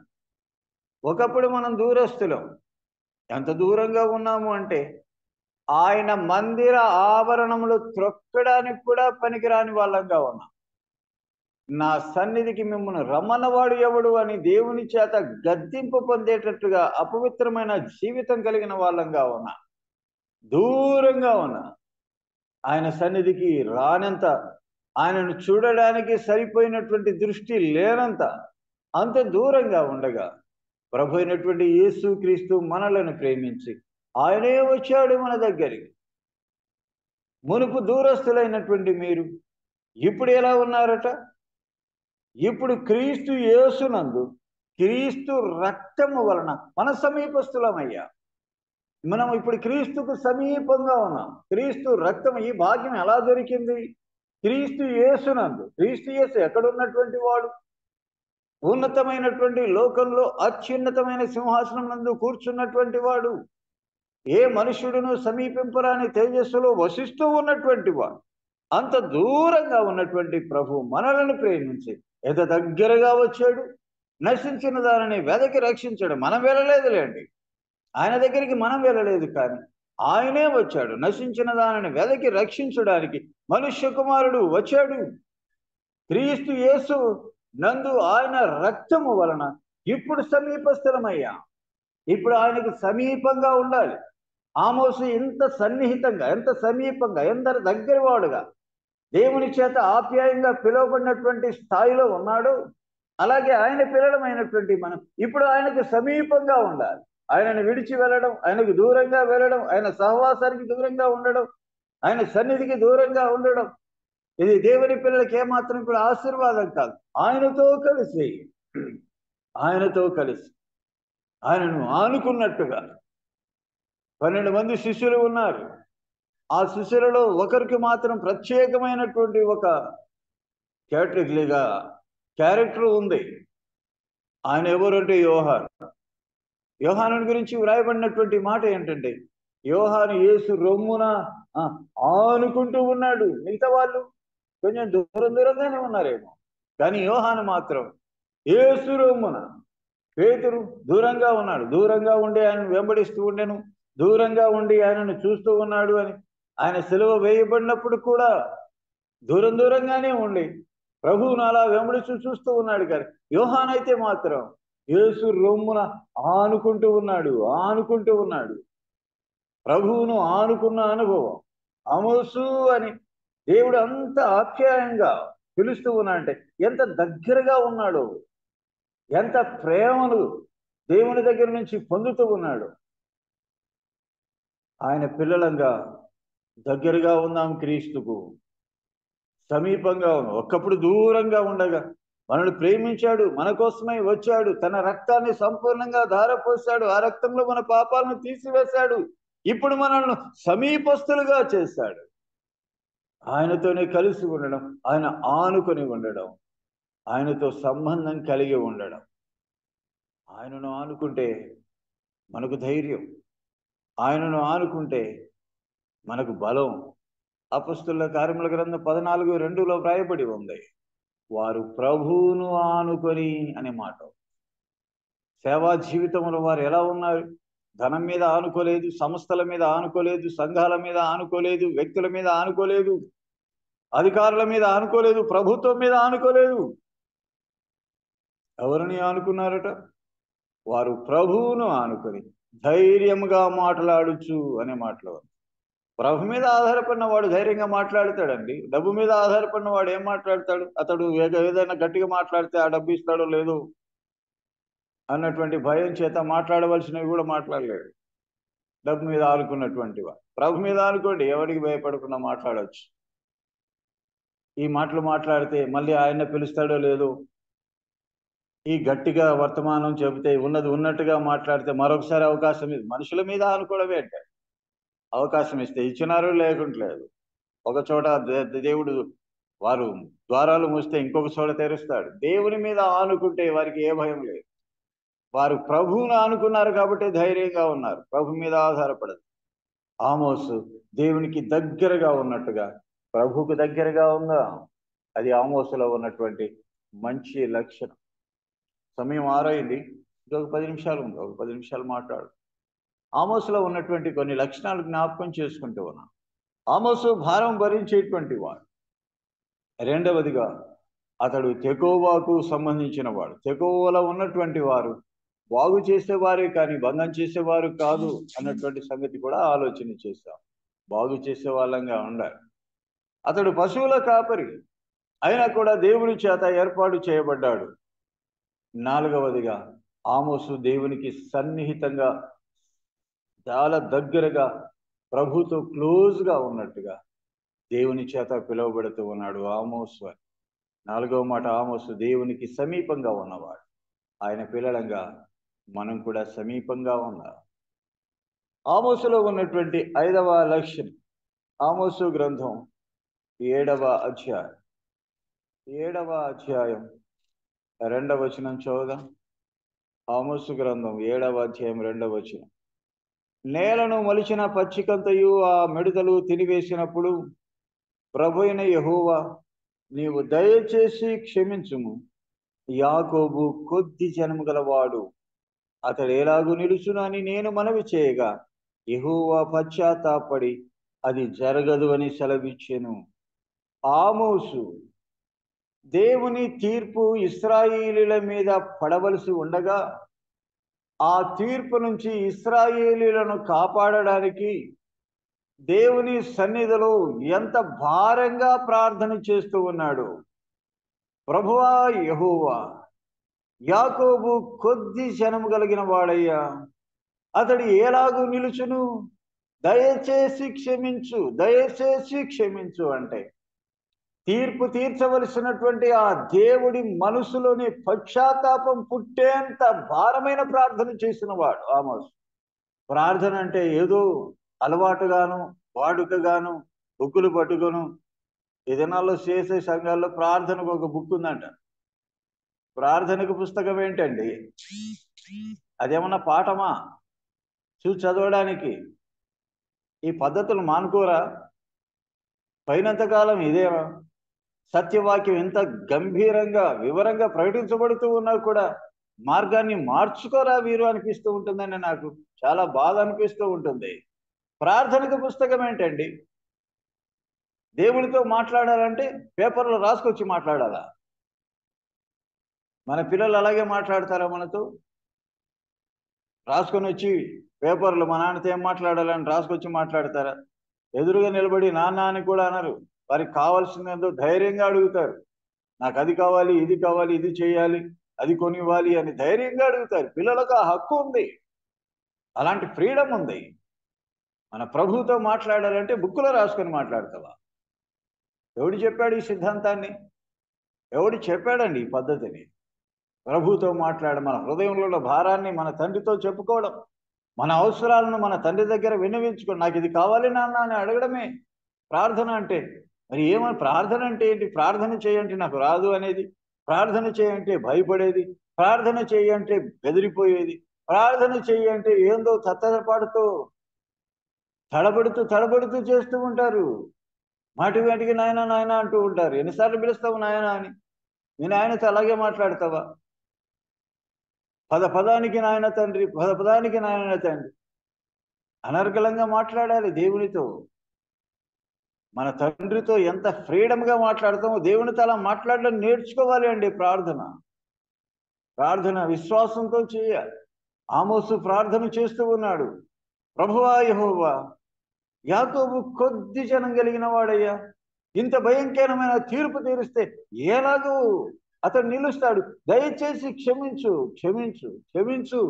ఒకప్పుడు మనం దూరస్థులం. ఎంత దూరంగా ఉన్నాము అంటే ఆయన మందిర ఆవరణములు త్రొక్కడానికి కూడా పనికిరాని వాళ్ళంగా ఉన్నాం. నా సన్నిధికి మిమ్మల్ని రమ్మన్నవాడు ఎవడు అని దేవుని చేత గద్దింపు పొందేటట్టుగా అపవిత్రమైన జీవితం కలిగిన వాళ్ళంగా ఉన్నా, దూరంగా ఉన్నా. ఆయన సన్నిధికి రానంత, ఆయనను చూడడానికి సరిపోయినటువంటి దృష్టి లేనంత, అంత దూరంగా ఉండగా ప్రభు అయినటువంటి యేసుక్రీస్తు మనలను ప్రేమించి ఆయనే వచ్చాడు మన దగ్గరికి. మునుపు దూరస్థులైనటువంటి మీరు ఇప్పుడు ఎలా ఉన్నారట? ఇప్పుడు క్రీస్తు యేసునందు క్రీస్తు రక్తము వలన మన సమీపస్థులమయ్యా. మనం ఇప్పుడు క్రీస్తుకు సమీపంగా ఉన్నాం. క్రీస్తు రక్తం, ఈ భాగ్యం ఎలా దొరికింది? క్రీస్తు యేసునందు. క్రీస్తు యేసు ఎక్కడున్నటువంటి వాడు? ఉన్నతమైనటువంటి లోకంలో అత్యున్నతమైన సింహాసనం నందు కూర్చున్నటువంటి వాడు. ఏ మనుష్యుడును సమీపింపరాని తేజస్సులో వసిస్తూ ఉన్నటువంటి వాడు. అంత దూరంగా ఉన్నటువంటి ప్రభు మనలను ప్రేమించి ఎంత దగ్గరగా వచ్చాడు. నశించిన దానిని వెదకి రక్షించాడు. మనం వెళ్ళలేదులేండి, ఆయన దగ్గరికి మనం వెళ్ళలేదు, కానీ ఆయనే వచ్చాడు. నశించిన దానిని వెదకి రక్షించడానికి మనుష్య కుమారుడు వచ్చాడు. క్రీస్తు యేసు నందు ఆయన రక్తము వలన ఇప్పుడు సమీపస్థలమయ్యా. ఇప్పుడు ఆయనకు సమీపంగా ఉండాలి. ఆమోసు ఎంత సన్నిహితంగా, ఎంత సమీపంగా, ఎంత దగ్గర వాడుగా దేవుని చేత ఆప్యాయంగా పిలువబడినటువంటి స్థాయిలో ఉన్నాడు. అలాగే ఆయన పిల్లలమైనటువంటి మనం ఇప్పుడు ఆయనకు సమీపంగా ఉండాలి. ఆయనను విడిచి వెళ్ళడం, ఆయనకు దూరంగా వెళ్ళడం, ఆయన సహవాసానికి దూరంగా ఉండడం, ఆయన సన్నిధికి దూరంగా ఉండడం, ఇది దేవుని పిల్లలకి ఏమాత్రం కూడా ఆశీర్వాదం కాదు. ఆయనతో కలిసి ఆయనను ఆనుకున్నట్టుగా 12 మంది శిష్యులు ఉన్నారు. ఆ శిష్యులలో ఒకరికి మాత్రం ప్రత్యేకమైనటువంటి ఒక క్యారెక్టర్ ఉంది. ఆయన ఎవరంటే యోహాను. యోహాను గురించి వ్రాయబడినటువంటి మాట ఏంటంటే, యోహాను యేసు రొమ్మున ఆనుకుంటూ ఉన్నాడు. మిగతా వాళ్ళు కొంచెం దూరంగానే ఉన్నారేమో, కానీ యోహాను మాత్రం యేసు రొమ్మున. పేతురు దూరంగా ఉన్నాడు. దూరంగా ఉండి ఆయనను వెంబడిస్తూ ఉండెను, దూరంగా ఉండి ఆయనను చూస్తూ ఉన్నాడు అని. ఆయన సిలువ వేయబడినప్పుడు కూడా దూరంగానే ఉండి ప్రభువును అలా వెంబడిస్తూ చూస్తూ ఉన్నాడు. కానీ యోహాను అయితే మాత్రం యేసు రొమ్మున ఆనుకుంటూ ఉన్నాడు. ప్రభువును ఆనుకున్న అనుభవం. ఆమోసు అని దేవుడు అంత ఆప్యాయంగా పిలుస్తూ ఉన్నాడంటే ఎంత దగ్గరగా ఉన్నాడో, ఎంత ప్రేమను దేవుని దగ్గర నుంచి పొందుతూ ఉన్నాడు. ఆయన పిల్లలంగా దగ్గరగా ఉన్నాం, క్రీస్తుకు సమీపంగా ఉన్నాం. ఒకప్పుడు దూరంగా ఉండగా మనల్ని ప్రేమించాడు, మన కోసమై వచ్చాడు, తన రక్తాన్ని సంపూర్ణంగా ధారపోశాడు, ఆ రక్తంలో మన పాపాలను తీసివేశాడు. ఇప్పుడు మనల్ని సమీపస్తులుగా చేశాడు. ఆయనతోనే కలిసి ఉండడం, ఆయన ఆనుకొని ఉండడం, ఆయనతో సంబంధం కలిగి ఉండడం. ఆయనను ఆనుకుంటే మనకు ధైర్యం, ఆయనను ఆనుకుంటే మనకు బలం. అపొస్తలుల కార్యముల గ్రంథం 14:2లో వ్రాయబడి ఉంది, వారు ప్రభువును ఆనుకొని అనే మాట. సేవా జీవితంలో వారు ఎలా ఉన్నారు? ధనం మీద ఆనుకోలేదు, సంస్థల మీద ఆనుకోలేదు, సంఘాల మీద ఆనుకోలేదు, వ్యక్తుల మీద ఆనుకోలేదు, అధికారుల మీద ఆనుకోలేదు, ప్రభుత్వం మీద ఆనుకోలేదు. ఎవరిని ఆనుకున్నారట? వారు ప్రభువును ఆనుకొని ధైర్యంగా మాట్లాడుచు అనే మాటలు. ప్రభు మీద ఆధారపడిన వాడు ధైర్యంగా మాట్లాడతాడండి. డబ్బు మీద ఆధారపడిన వాడు ఏం మాట్లాడతాడు? అతడు ఏదైనా గట్టిగా మాట్లాడితే ఆ డబ్బు ఇస్తాడో లేదో అన్నటువంటి భయం చేత మాట్లాడవలసినవి కూడా మాట్లాడలేడు. డబ్బు మీద ఆనుకున్నటువంటి వాడు. ప్రభు మీద ఆనుకోండి, ఎవరికి భయపడకుండా మాట్లాడవచ్చు. ఈ మాటలు మాట్లాడితే మళ్ళీ ఆయన పిలుస్తాడో లేదో, ఈ గట్టిగా వర్తమానం చెబితే ఉన్నది ఉన్నట్టుగా మాట్లాడితే మరొకసారి అవకాశం ఇది. మనుషుల మీద ఆనుకోవడమే అంటే అవకాశం ఇస్తే ఇచ్చినారు, లేకుంటలేదు. ఒక చోట దేవుడు వారు ద్వారాలు మూస్తే ఇంకొక చోట తెరుస్తాడు. దేవుని మీద ఆనుకుంటే వారికి ఏ భయం లేదు. వారు ప్రభువును ఆనుకున్నారు కాబట్టి ధైర్యంగా ఉన్నారు. ప్రభు మీద ఆధారపడదు. ఆమోసు దేవునికి దగ్గరగా ఉన్నట్టుగా ప్రభువుకు దగ్గరగా ఉందా? అది ఆమోసులో ఉన్నటువంటి మంచి లక్షణం. సమయం 6 అయింది, ఇంకొక 10 నిమిషాలు ఉంది. ఒక 10 నిమిషాలు మాట్లాడు. ఆమోసులో ఉన్నటువంటి కొన్ని లక్షణాలు జ్ఞాపకం చేసుకుంటూ ఉన్నాం. ఆమోసు భారం భరించేటువంటి వాడు. రెండవదిగా అతడు తెకోవాకు సంబంధించిన వాడు. తెకోవలో ఉన్నటువంటి వారు బాగు చేసేవారే కానీ భంగం చేసేవారు కాదు అన్నటువంటి సంగతి కూడా ఆలోచన చేశాం. బాగు చేసే వాళ్ళంగా ఉండాలి. అతడు పశువుల కాపరి అయినా కూడా దేవుని చేత ఏర్పాటు చేయబడ్డాడు. నాలుగవదిగా ఆమోసు దేవునికి సన్నిహితంగా చాలా దగ్గరగా ప్రభుతో క్లోజ్గా ఉన్నట్టుగా దేవుని చేత పిలువబడుతూ ఉన్నాడు ఆమోసు. నాలుగవ మాట, ఆమోసు దేవునికి సమీపంగా ఉన్నవాడు. ఆయన పిల్లలంగా మనం కూడా సమీపంగా ఉన్నాం. ఆమోసులో ఉన్నటువంటి 5వ లక్షణం, ఆమోసు గ్రంథం 7వ అధ్యాయం 2వ వచనం చూద్దాం. ఆమోసు గ్రంథం 7వ అధ్యాయం 2వ వచనం. నేలను మలిచిన పచ్చికంతయు ఆ మిడతలు తినివేసినప్పుడు ప్రభువైన యెహోవా నీవు దయచేసి క్షమించుము. యాకోబు కొద్ది జనము గలవాడు, అతడు ఎలాగూ నిలుచునని నేను మనవి చేయగా యెహోవా పశ్చాత్తాపడి అది జరగదు అని సెలవిచ్చెను. ఆమోసు దేవుని తీర్పు ఇశ్రాయేలీయుల మీద పడవలసి ఉండగా ఆ తీర్పు నుంచి ఇశ్రాయేలీయులను కాపాడడానికి దేవుని సన్నిధిలో ఎంత భారంగా ప్రార్థన చేస్తూ ఉన్నాడు. ప్రభువా యెహోవా, యాకోబు కొద్ది జనము కలిగిన వాడయ్యా, అతడు ఎలాగూ నిలుచును, దయచేసి క్షమించు, దయచేసి క్షమించు అంటే తీర్పు తీర్చవలసినటువంటి ఆ దేవుడి మనసులోని పశ్చాత్తాపం పుట్టేంత భారమైన ప్రార్థన చేసిన వాడు ఆమోసు. ప్రార్థన అంటే ఏదో అలవాటుగాను వాడుకగాను బుక్కులు పట్టుకొను. ఈ దినాల్లో చేసే సంఘాల్లో ప్రార్థనకు ఒక బుక్ ఉందంట. ప్రార్థనకు పుస్తకం ఏంటండి? అదేమన్నా పాఠమా చూసి చదవడానికి? ఈ పద్ధతులు మానుకోరా? పైనంతకాలం ఇదేమా? సత్యవాక్యం ఎంత గంభీరంగా వివరంగా ప్రకటించబడుతూ ఉన్నా కూడా మార్గాన్ని మార్చుకోరా వీరు అనిపిస్తూ ఉంటుందని నాకు చాలా బాధ అనిపిస్తూ ఉంటుంది. ప్రార్థనకు పుస్తకం ఏంటండి? దేవుడితో మాట్లాడాలంటే పేపర్లో రాసుకొచ్చి మాట్లాడాలా? మన పిల్లలు అలాగే మాట్లాడతారా మనతో? రాసుకొని వచ్చి పేపర్లు మా నాన్నతో ఏం మాట్లాడాలని రాసుకొచ్చి మాట్లాడతారా? ఎదురుగా నిలబడి నాన్న అని కూడా అనరు. వారికి కావాల్సిందేందో ధైర్యంగా అడుగుతారు. నాకు అది కావాలి, ఇది కావాలి, ఇది చేయాలి, అది కొనివ్వాలి అని ధైర్యంగా అడుగుతారు. పిల్లలకు ఆ హక్కు ఉంది, అలాంటి ఫ్రీడమ్ ఉంది. మన ప్రభువుతో మాట్లాడాలంటే బుక్కులో రాసుకొని మాట్లాడతావా? ఎవడు చెప్పాడు ఈ సిద్ధాంతాన్ని? ఎవడు చెప్పాడండి ఈ పద్ధతిని? ప్రభువుతో మాట్లాడ, మన హృదయంలో ఉన్న భారాన్ని మన తండ్రితో చెప్పుకోవడం, మన అవసరాలను మన తండ్రి దగ్గర విన్నవించుకోవడం. నాకు ఇది కావాలి నాన్న అని అడగడమే ప్రార్థన అంటే. మరి ఏమని ప్రార్థన అంటే ఏంటి? ప్రార్థన చేయంటే నాకు రాదు అనేది, ప్రార్థన చేయంటే భయపడేది, ప్రార్థన చేయంటే బెదిరిపోయేది, ప్రార్థన చేయంటే ఏందో తత్తరపాటుతో తడబడుతూ చేస్తూ ఉంటారు. మాటి వాటికి నాయన నాయన అంటూ ఉంటారు. ఎన్నిసార్లు పిలుస్తావు నాయన అని? మీ నాయనతో అలాగే మాట్లాడతావా? పదానికి నాయన తండ్రి, పదానికి నాయన తండ్రి అనర్గళంగా మాట్లాడాలి దేవునితో. మన తండ్రితో ఎంత ఫ్రీడమ్గా మాట్లాడతామో దేవునితో అలా మాట్లాడడం నేర్చుకోవాలి అండి. ప్రార్థన విశ్వాసంతో చేయాలి. ఆమోసు ప్రార్థన చేస్తూ ఉన్నాడు, ప్రభువా యెహోవా, యాకోబు కొద్ది జనం కలిగిన వాడయ్యా, ఇంత భయంకరమైన తీర్పు తీరిస్తే ఎలాగో అతడు నిలుస్తాడు, దయచేసి క్షమించు క్షమించు క్షమించు.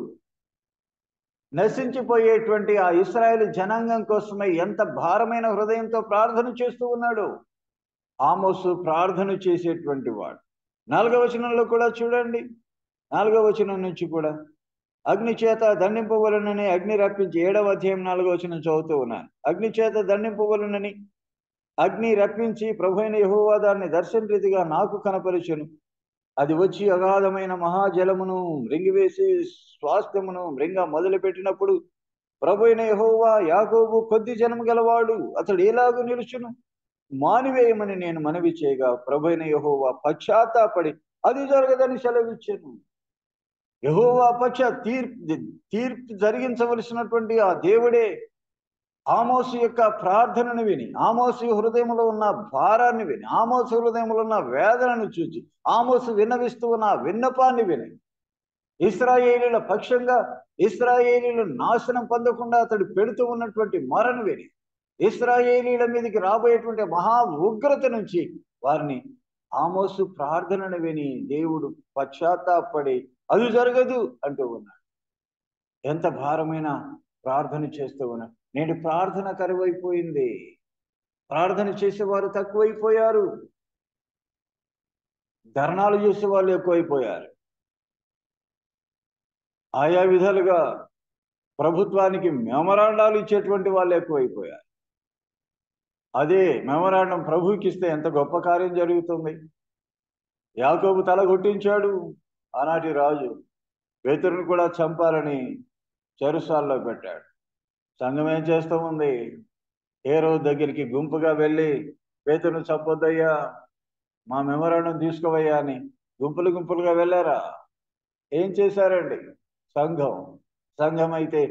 నశించిపోయేటువంటి ఆ ఇశ్రాయేలు జనాంగం కోసమై ఎంత భారమైన హృదయంతో ప్రార్థన చేస్తూ ఉన్నాడు. ఆమోసు ప్రార్థన చేసేటువంటి వాడు. 4వ వచనంలో కూడా చూడండి, 4వ వచనం నుంచి కూడా అగ్ని చేత దండింపవలనని అగ్ని రప్పించి, 7వ అధ్యాయం 4వ వచనం చదువుతూ ఉన్నాను. అగ్ని చేత దండింపవలనని అగ్ని రప్పించి ప్రభువైన యెహోవా దాన్ని దర్శన రీతిగా నాకు కనపరచును. అది వచ్చి అగాధమైన మహాజలమును మృంగివేసి స్వాస్థ్యమును మృంగ మొదలు పెట్టినప్పుడు ప్రభువైన యెహోవా, యాకోబు కొద్ది జనం గలవాడు, అతడు ఎలాగూ నిలుచును, మానివేయమని నేను మనవి చేయగా ప్రభువైన యెహోవా పశ్చాత్తాపడి అది జరగదని సెలవిచ్చాను. యెహోవా తీర్పు జరిగించవలసినటువంటి ఆ దేవుడే ఆమోసు యొక్క ప్రార్థనను విని, ఆమోసు హృదయంలో ఉన్న భారాన్ని విని, ఆమోసు హృదయంలో ఉన్న వేదనను చూచి, ఆమోసు విన్నవిస్తూ ఉన్న విన్నపాన్ని విని, ఇశ్రాయేలీల పక్షంగా ఇశ్రాయేలీలు నాశనం పొందకుండా అతడు పెడుతూ ఉన్నటువంటి మొరను విని, ఇశ్రాయేలీల మీదకి రాబోయేటువంటి మహా ఉగ్రత నుంచి వారిని, ఆమోసు ప్రార్థనను విని దేవుడు పశ్చాత్తాపడి అది జరగదు అంటూ ఉన్నాడు. ఎంత భారమైన ప్రార్థన చేస్తూ ఉన్నాడు. నేటి ప్రార్థన కరువైపోయింది. ప్రార్థన చేసేవారు తక్కువైపోయారు. ధర్నాలు చేసే వాళ్ళు ఎక్కువైపోయారు. ఆయా విధాలుగా ప్రభుత్వానికి మెమరాండాలు ఇచ్చేటువంటి వాళ్ళు ఎక్కువైపోయారు. అదే మెమరాండం ప్రభువుకి ఇస్తే ఎంత గొప్ప కార్యం జరుగుతుంది. యాకోబు తల కొట్టించాడు ఆనాటి రాజు. పేతురుని కూడా చంపాలని చెరసాల్లో పెట్టాడు. సంఘం ఏం చేస్తూ ఉంది? హేరోదు దగ్గరికి గుంపుగా వెళ్ళి, పేతురుని చంపొద్దయ్యా, మా మెమరాండం తీసుకోవయ్యా అని గుంపులుగా వెళ్ళారా? ఏం చేశారండి? సంఘం అయితే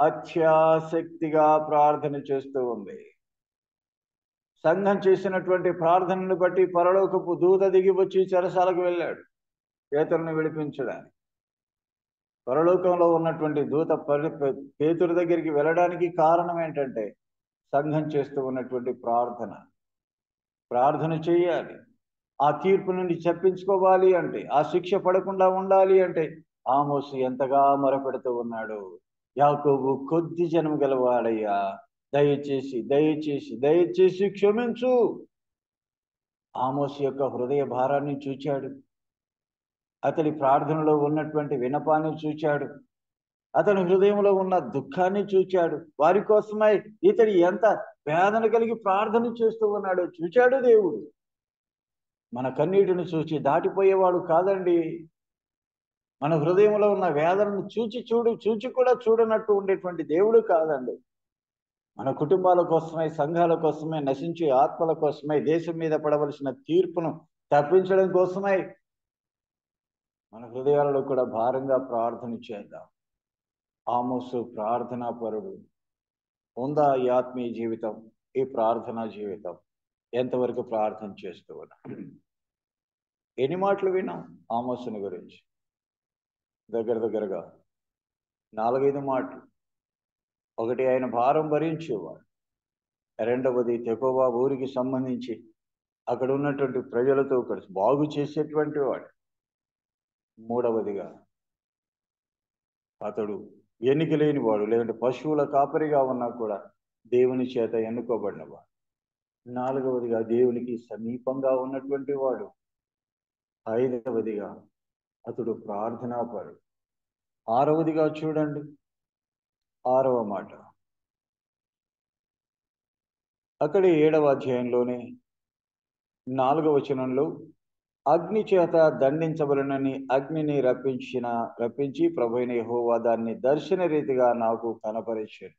అత్యాసక్తిగా ప్రార్థన చేస్తూ ఉంది. సంఘం చేసినటువంటి ప్రార్థనను బట్టి పరలోకపు దూత దిగి వచ్చి చెరసాలకు వెళ్ళాడు పేతురుని విడిపించడానికి. పరలోకంలో ఉన్నటువంటి దూత పేతురు దగ్గరికి వెళ్ళడానికి కారణం ఏంటంటే సంఘం చేస్తూ ఉన్నటువంటి ప్రార్థన చేయాలి. ఆ తీర్పు నుండి చెప్పించుకోవాలి అంటే, ఆ శిక్ష పడకుండా ఉండాలి అంటే ఆమోసు ఎంతగా మొరపెడుతూ ఉన్నాడు. యాకోబు కొద్ది జనం గలవాడయ్యా, దయచేసి దయచేసి దయచేసి క్షమించు. ఆమోసు యొక్క హృదయ భారాన్ని చూచాడు. అతడి ప్రార్థనలో ఉన్నటువంటి వినపాన్ని చూచాడు. అతని హృదయంలో ఉన్న దుఃఖాన్ని చూచాడు. వారి కోసమై ఇతడు ఎంత వేదన కలిగి ప్రార్థన చేస్తూ ఉన్నాడో చూచాడు దేవుడు. మన కన్నీటిని చూచి దాటిపోయేవాడు కాదండి. మన హృదయంలో ఉన్న వేదనను చూచి కూడా చూడనట్టు ఉండేటువంటి దేవుడు కాదండి. మన కుటుంబాల కోసమై, సంఘాల కోసమై, నశించే ఆత్మల కోసమై, దేశం మీద పడవలసిన తీర్పును తప్పించడం కోసమై మన హృదయాలలో కూడా భారంగా ప్రార్థన చేద్దాం. ఆమోసు ప్రార్థనా పరుడు. ఉందా ఈ ఆత్మీయ జీవితం, ఈ ప్రార్థనా జీవితం? ఎంతవరకు ప్రార్థన చేస్తూ ఉన్నా? ఎన్ని మాటలు విన్నాం ఆమోసుని గురించి? దగ్గరగా 4-5 మాటలు. ఒకటి, ఆయన భారం భరించేవాడు. రెండవది, తెకోవా ఊరికి సంబంధించి అక్కడ ఉన్నటువంటి ప్రజలతో కలిసి బాగు చేసేటువంటి వాడు. మూడవదిగా, అతడు ఎన్నిక లేని వాడు, లేదంటే పశువుల కాపరిగా ఉన్నా కూడా దేవుని చేత ఎన్నుకోబడినవాడు. 4వదిగా, దేవునికి సమీపంగా ఉన్నటువంటి వాడు. 5వదిగా, అతడు ప్రార్థనాపరుడు. 6వదిగా చూడండి, 6వ మాట అక్కడే 7వ అధ్యాయంలోనే 4వ వచనంలో, అగ్ని చేత దండించబలనని అగ్నిని రప్పించి ప్రభువైన యెహోవా దాన్ని దర్శన రీతిగా నాకు కనపరిచాడు.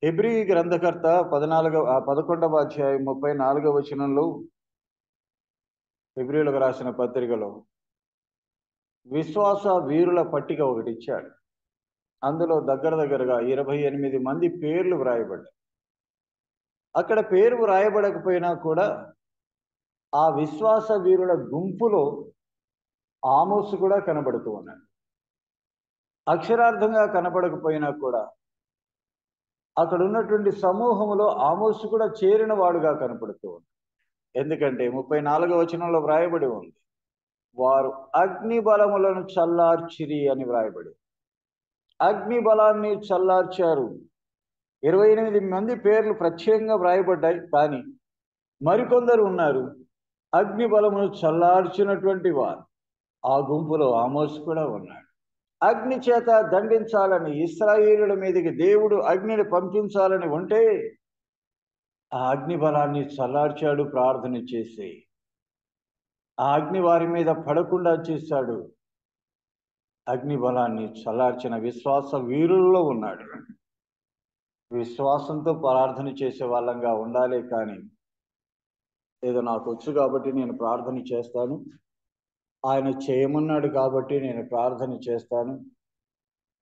హెబ్రీ గ్రంథకర్త 11వ అధ్యాయం 34వ వచనంలో, హెబ్రీలకు రాసిన పత్రికలో విశ్వాస వీరుల పట్టిక ఒకటి ఇచ్చాడు. అందులో దగ్గరగా 28 మంది పేర్లు వ్రాయబడ్డాయి. అక్కడ పేరు వ్రాయబడకపోయినా కూడా ఆ విశ్వాస వీరుల గుంపులో ఆమోసు కూడా కనబడుతూ ఉన్నాడు. అక్షరార్థంగా కనబడకపోయినా కూడా అక్కడ ఉన్నటువంటి సమూహంలో ఆమోసు కూడా చేరిన వాడుగా కనపడుతూ ఉన్నాడు. ఎందుకంటే 34వ వచనంలో వ్రాయబడి ఉంది, వారు అగ్ని బలములను చల్లార్చిరి అని వ్రాయబడి. అగ్ని బలాన్ని చల్లార్చారు. 28 మంది పేర్లు ప్రత్యేకంగా వ్రాయబడ్డాయి. కానీ మరికొందరు ఉన్నారు అగ్ని బలమును చల్లార్చినటువంటి వారు. ఆ గుంపులో ఆమోసు కూడా ఉన్నాడు. అగ్ని చేత దండించాలని, ఇశ్రాయేలుల మీదకి దేవుడు అగ్నిని పంపించాలని ఉంటే ఆ అగ్ని బలాన్ని చల్లార్చాడు ప్రార్థన చేసి. ఆ అగ్ని వారి మీద పడకుండా చేశాడు. అగ్ని బలాన్ని చల్లార్చిన విశ్వాస వీరుల్లో ఉన్నాడు. విశ్వాసంతో ప్రార్థన చేసే వాళ్ళంగా ఉండాలి. కానీ ఏదో నాకు వచ్చు కాబట్టి నేను ప్రార్థన చేస్తాను, ఆయన చేయమన్నాడు కాబట్టి నేను ప్రార్థన చేస్తాను,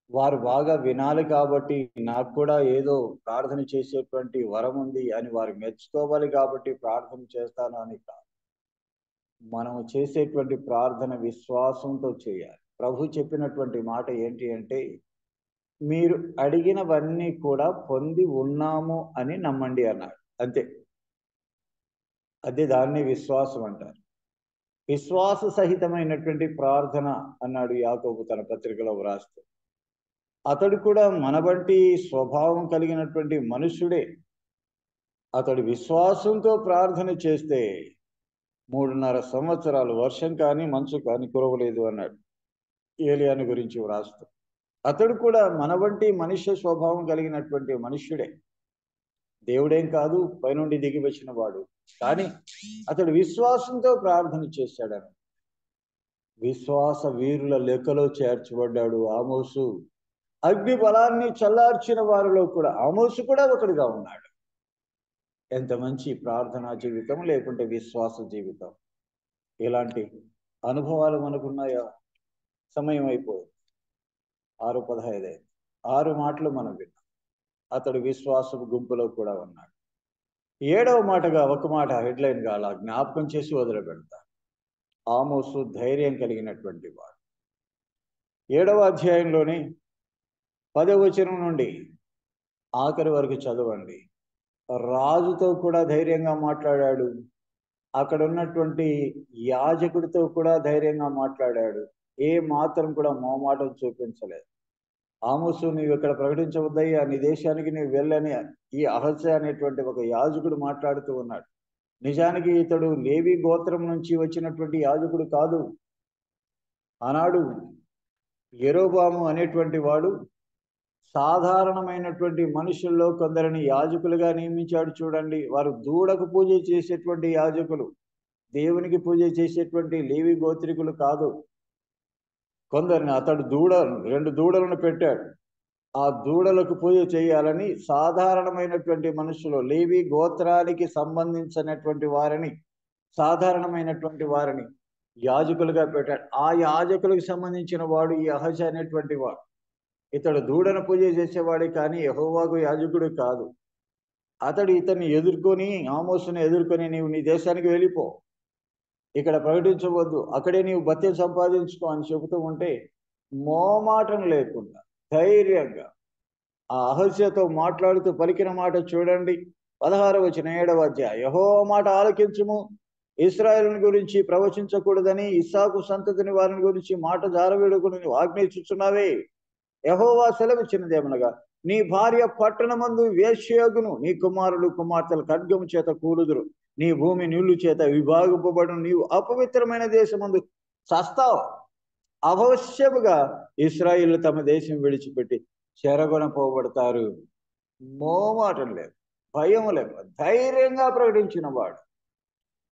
వారు బాగా వినాలి కాబట్టి నాకు కూడా ఏదో ప్రార్థన చేసేటువంటి వరం ఉంది అని వారు మెచ్చుకోవాలి కాబట్టి ప్రార్థన చేస్తాను అని కాదు. మనము చేసేటువంటి ప్రార్థన విశ్వాసంతో చేయాలి. ప్రభు చెప్పినటువంటి మాట ఏంటి అంటే, మీరు అడిగినవన్నీ కూడా పొంది ఉన్నాము అని నమ్మండి అన్నాడు. అంతే. అదే దాన్ని విశ్వాసం అంటారు. విశ్వాస సహితమైనటువంటి ప్రార్థన అన్నాడు యాకోబు తన పత్రికలో వ్రాస్తూ. అతడు కూడా మన వంటి స్వభావం కలిగినటువంటి మనుష్యుడే. అతడు విశ్వాసంతో ప్రార్థన చేస్తే 3.5 సంవత్సరాలు వర్షం కానీ మంచు కానీ కురవలేదు అన్నాడు ఏలియాను గురించి వ్రాస్తూ. అతడు కూడా మన వంటి మనుష్య స్వభావం కలిగినటువంటి మనుష్యుడే. దేవుడేం కాదు, పైనుండి దిగి వచ్చిన వాడు. కానీ అతడు విశ్వాసంతో ప్రార్థన చేశాడని విశ్వాస వీరుల లెక్కలో చేర్చబడ్డాడు ఆమోసు. అగ్ని బలాన్ని చల్లార్చిన వారిలో కూడా ఆమోసు కూడా ఒకడుగా ఉన్నాడు. ఎంత మంచి ప్రార్థనా జీవితం, లేకుంటే విశ్వాస జీవితం. ఇలాంటి అనుభవాలు మనకున్నాయా? సమయం అయిపోయింది. 6:15 6 మాటలు మనం విన్నాం. అతడు విశ్వాసపు గుంపులో కూడా ఉన్నాడు. 7వ మాటగా ఒక మాట హెడ్లైన్గా అలా జ్ఞాపకం చేసి వదిలిపెడతారు. ఆమోసు ధైర్యం కలిగినటువంటి వాడు. 7వ అధ్యాయంలోని 10వ వచనం నుండి ఆఖరి వరకు చదవండి. రాజుతో కూడా ధైర్యంగా మాట్లాడాడు. అక్కడ ఉన్నటువంటి యాజకుడితో కూడా ధైర్యంగా మాట్లాడాడు. ఏ మాత్రం కూడా మోమాటం చూపించలేదు. ఆమోసు, నీవు ఇక్కడ ప్రకటించవద్దయ్యా, నీ దేశానికి నీవు వెళ్ళని ఈ అహజ్యా అనేటువంటి ఒక యాజకుడు మాట్లాడుతూ ఉన్నాడు. నిజానికి ఇతడు లేవి గోత్రం నుంచి వచ్చినటువంటి యాజకుడు కాదు. ఆనాడు యెరోబాము అనేటువంటి వాడు సాధారణమైనటువంటి మనుషుల్లో కొందరిని యాజకులుగా నియమించాడు. చూడండి, వారు దూడకు పూజ చేసేటువంటి యాజకులు, దేవునికి పూజ చేసేటువంటి లేవి గోత్రికులు కాదు. కొందరిని అతడు 2 దూడలను పెట్టాడు. ఆ దూడలకు పూజ చేయాలని సాధారణమైనటువంటి మనుషులు, లేవి గోత్రానికి సంబంధించినటువంటి వారిని, సాధారణమైనటువంటి వారిని యాజకులుగా పెట్టాడు. ఆ యాజకులకు సంబంధించిన వాడు ఈ అహజ్యా అనేటువంటి వాడు. ఇతడు దూడను పూజ చేసేవాడే కానీ యెహోవాకు యాజకుడు కాదు. అతడు ఇతన్ని ఎదుర్కొని, ఆమోసుని ఎదుర్కొని, నీవు నీ దేశానికి వెళ్ళిపో, ఇక్కడ ప్రకటించవద్దు, అక్కడే నీవు భత్యం సంపాదించుకో అని చెబుతూ ఉంటే మోమాటం లేకుండా ధైర్యంగా ఆ అహజ్యాతో మాట్లాడుతూ పలికిన మాట చూడండి. 16వ వచనం 7వ అధ్యాయం. యెహోవా మాట ఆలకించుము, ఇశ్రాయేలుని గురించి ప్రవచించకూడదని ఇస్సాకు సంతతిని వారిని గురించి మాట జారవేడుకుని నీవు ఆజ్ఞయించుచున్నావే. యెహోవా సెలవిచ్చినదేమనగా, నీ భార్య పట్టణమందు వేశ్యగును, నీ కుమారులు కుమార్తెలు ఖడ్గము చేత కూలుదురు, నీ భూమి నీళ్లు చేత విభాగింపబడును, నీవు అపవిత్రమైన దేశమందు చస్తావు. అవశ్యముగా ఇశ్రాయేలు తమ దేశం విడిచిపెట్టి చెరగొనపోబడతారు. మోమాటం లేదు, భయం లేదు, ధైర్యంగా ప్రకటించిన వాడు.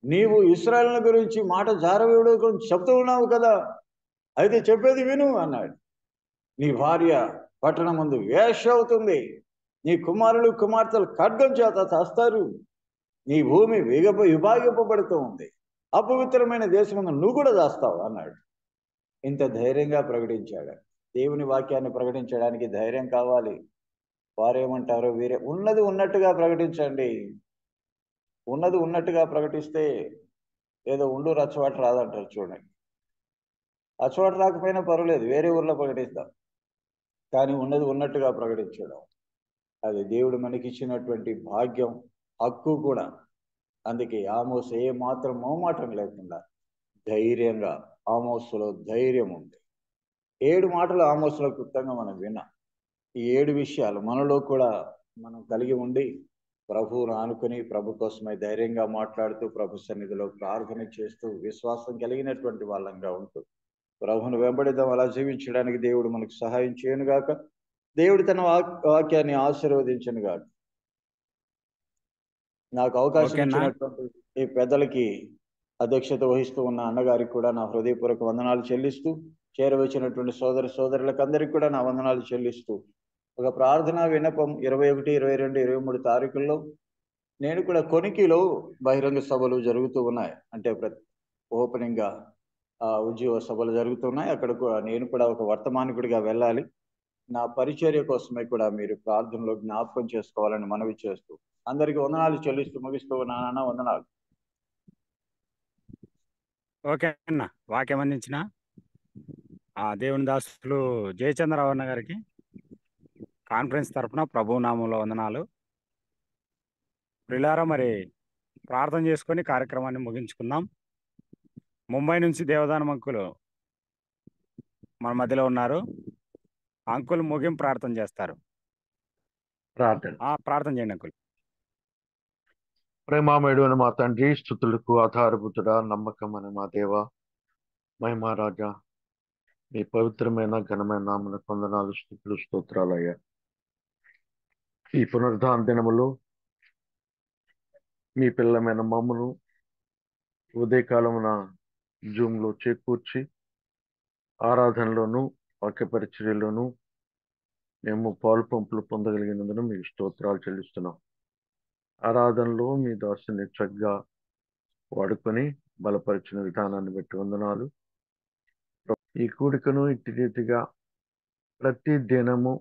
నీవు ఇశ్రాయేలు గురించి మాట జారవేడు గురించి చెప్తూ ఉన్నావు కదా, అయితే చెప్పేది విను అన్నాడు. నీ భార్య పట్టణం ముందు వేశ్య అవుతుంది, నీ కుమారులు కుమార్తెలు ఖడ్గం చేత చస్తారు, నీ భూమి విభాగింపబడుతూ ఉంది, అపవిత్రమైన దేశం నువ్వు కూడా చేస్తావు అన్నాడు. ఇంత ధైర్యంగా ప్రకటించాడు. దేవుని వాక్యాన్ని ప్రకటించడానికి ధైర్యం కావాలి. వారేమంటారు, వీరే ఉన్నది ఉన్నట్టుగా ప్రకటించండి. ఉన్నది ఉన్నట్టుగా ప్రకటిస్తే ఏదో ఉండు రచ్చవాట రాదంటారు చూడండి. రచ్చవాట రాకపోయినా పర్వాలేదు, వేరే ఊర్లో ప్రకటిస్తాం. కానీ ఉన్నది ఉన్నట్టుగా ప్రకటించడం అది దేవుడు మనకి ఇచ్చినటువంటి భాగ్యం, హక్కు కూడా. అందుకే ఆమోస్ ఏ మాత్రం మోమాటం లేకుండా ధైర్యంగా, ఆమోసులో ధైర్యం ఉంది. 7 మాటలు ఆమోసులో క్లుప్తంగా మనం విన్నాం. ఈ 7 విషయాలు మనలో కూడా మనం కలిగి ఉండి ప్రభువును ఆనుకుని ప్రభు కోసమై ధైర్యంగా మాట్లాడుతూ ప్రభు సన్నిధిలో ప్రార్థన చేస్తూ విశ్వాసం కలిగినటువంటి వాళ్ళంగా ఉంటూ ప్రభువును వెంబడిద్దాం. అలా జీవించడానికి దేవుడు మనకు సహాయం చేయను గాక. దేవుడు తన వాక్యాన్ని ఆశీర్వదించను గాక. నాకు అవకాశం ఇచ్చినటువంటి ఈ పెద్దలకి, అధ్యక్షత వహిస్తూ ఉన్న అన్నగారికి కూడా నా హృదయపూర్వక వందనాలు చెల్లిస్తూ, చేరవచ్చినటువంటి సోదరులకు అందరికీ కూడా నా వందనాలు చెల్లిస్తూ, ఒక ప్రార్థనా విన్నపం 21, 22, 23 తారీఖుల్లో నేను కూడా కొనికిలో బహిరంగ సభలు జరుగుతూ ఉన్నాయి. అంటే ఓపెనింగ్ గా ఉద్యోగ సభలు జరుగుతున్నాయి. అక్కడ నేను కూడా ఒక వర్తమానికుడిగా వెళ్ళాలి. నా పరిచర్య కోసమే కూడా మీరు ప్రార్థనలో జ్ఞాపకం చేసుకోవాలని మనవి చేస్తూ అందరికీ వందనాలు చెల్లిస్తూ ముగిస్తూ ఉన్నానన్న. వందనాలు. ఓకే అన్న. వాక్యం అందించిన దేవుని దాసులు జయచంద్రరావు అన్న గారికి కాన్ఫరెన్స్ తరఫున ప్రభు నామంలో వందనాలు. ప్రిలారా, మరి ప్రార్థన చేసుకొని కార్యక్రమాన్ని ముగించుకుందాం. ముంబై నుంచి దేవదానం అంకులు మన మధ్యలో ఉన్నారు. అంకుల్ ముగింపు ప్రార్థన చేస్తారు. ప్రార్థన చేయండి అంకుల్. ప్రేమామయుడైన మా తండ్రి, స్తుతులకు ఆధారభూతుడా, నమ్మకమైన మా దేవ, మహిమారాజా, మీ పవిత్రమైన ఘనమైన నామమునకు వందనాలు, స్తుతులు, స్తోత్రాలయ్యా. ఈ పునరుద్ధాన దినములో మీ పిల్లమైన మమ్మను ఉదయకాలమున జూమ్లో చేకూర్చి ఆరాధనలోను వాక్య పరిచర్యలోను మేము పాలు పంపులు పొందగలిగినందున మీకు స్తోత్రాలు చెల్లిస్తున్నాం. ఆరాధనలో మీ దాసుని చక్కగా వాడుకొని బలపరిచిన విధానాన్ని బట్టి వందనాలు. ఈ కూడికను ఇట్టి రీతిగా ప్రతి దినము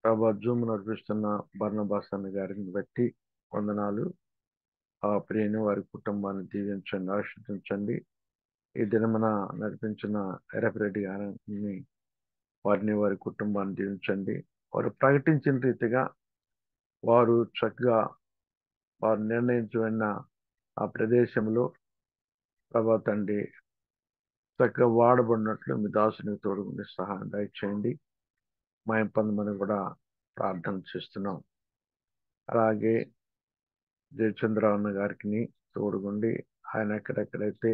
ప్రభా జూమ్ నడిపిస్తున్న బర్నబాస్ అన్న గారిని బట్టి వందనాలు. ఆ ప్రియని వారి కుటుంబాన్ని దీవించండి, ఆశీర్వదించండి. ఈ దినమున నడిపించిన ఎర్రపరెడ్డి గారిని, వారిని వారి కుటుంబాన్ని దీవించండి. వారు ప్రకటించిన రీతిగా వారు చక్కగా వారు నిర్ణయించిన ఆ ప్రదేశంలో ప్రభా తండ్రి చక్కగా వాడబడినట్లు మీ దాసునికి తోడుగుండి సహాయం దయచేయండి. మేము పొందమని కూడా ప్రార్థన చేస్తున్నాం. అలాగే జయచంద్రరావు గారికి తోడుగుండి ఆయన ఎక్కడెక్కడైతే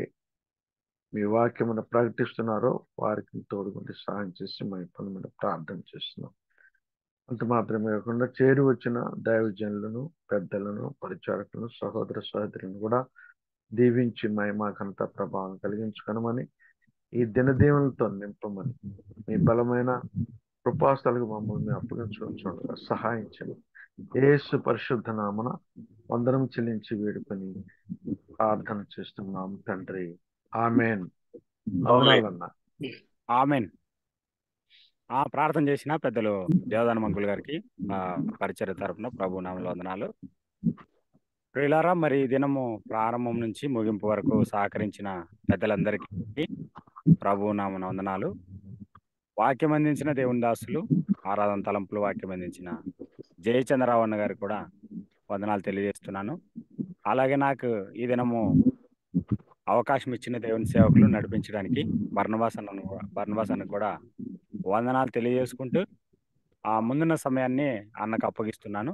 మీ వాక్యమును ప్రకటిస్తున్నారో వారికి తోడుగుండి సహాయం చేసి మేము పొందమని ప్రార్థన చేస్తున్నాం. అంత మాత్రమే కాకుండా చేరి వచ్చిన దైవజనులను, పెద్దలను, పరిచారకులను, సహోదర సహోదరులను కూడా దీవించి మహిమాఘనత ప్రభావం కలిగించుకొనమని, ఈ దినదీవులతో నింపమని, మీ బలమైన కృపాస్థలకు మమ్మల్ని అప్పగించుకుంటుండగా సహాయించండి. యేసు పరిశుద్ధ నామన వందనం చెల్లించి వేడుకొని ప్రార్థన చేస్తున్నాం తండ్రి. ఆమెన్. ఆమెన్. ప్రార్థన చేసిన పెద్దలు దేవదానం అంకుల్ గారికి పరిచర్య తరపున ప్రభు నామములో వందనాలు. ప్రియులారా, మరి ఈ దినము ప్రారంభం నుంచి ముగింపు వరకు సహకరించిన పెద్దలందరికీ ప్రభు నామమున వందనాలు. వాక్యం అందించిన దేవుని దాసులు, ఆరాధన తలంపులు వాక్యం అందించిన జయచంద్రరావు అన్న గారికి కూడా వందనాలు తెలియజేస్తున్నాను. అలాగే నాకు ఈ దినము అవకాశం ఇచ్చిన దేవుని సేవకులు నడిపించడానికి బర్నబాస్ అన్న కూడా వందనాలు తెలియజేసుకుంటూ ముందున్న సమయాన్ని అన్నకు అప్పగిస్తున్నాను.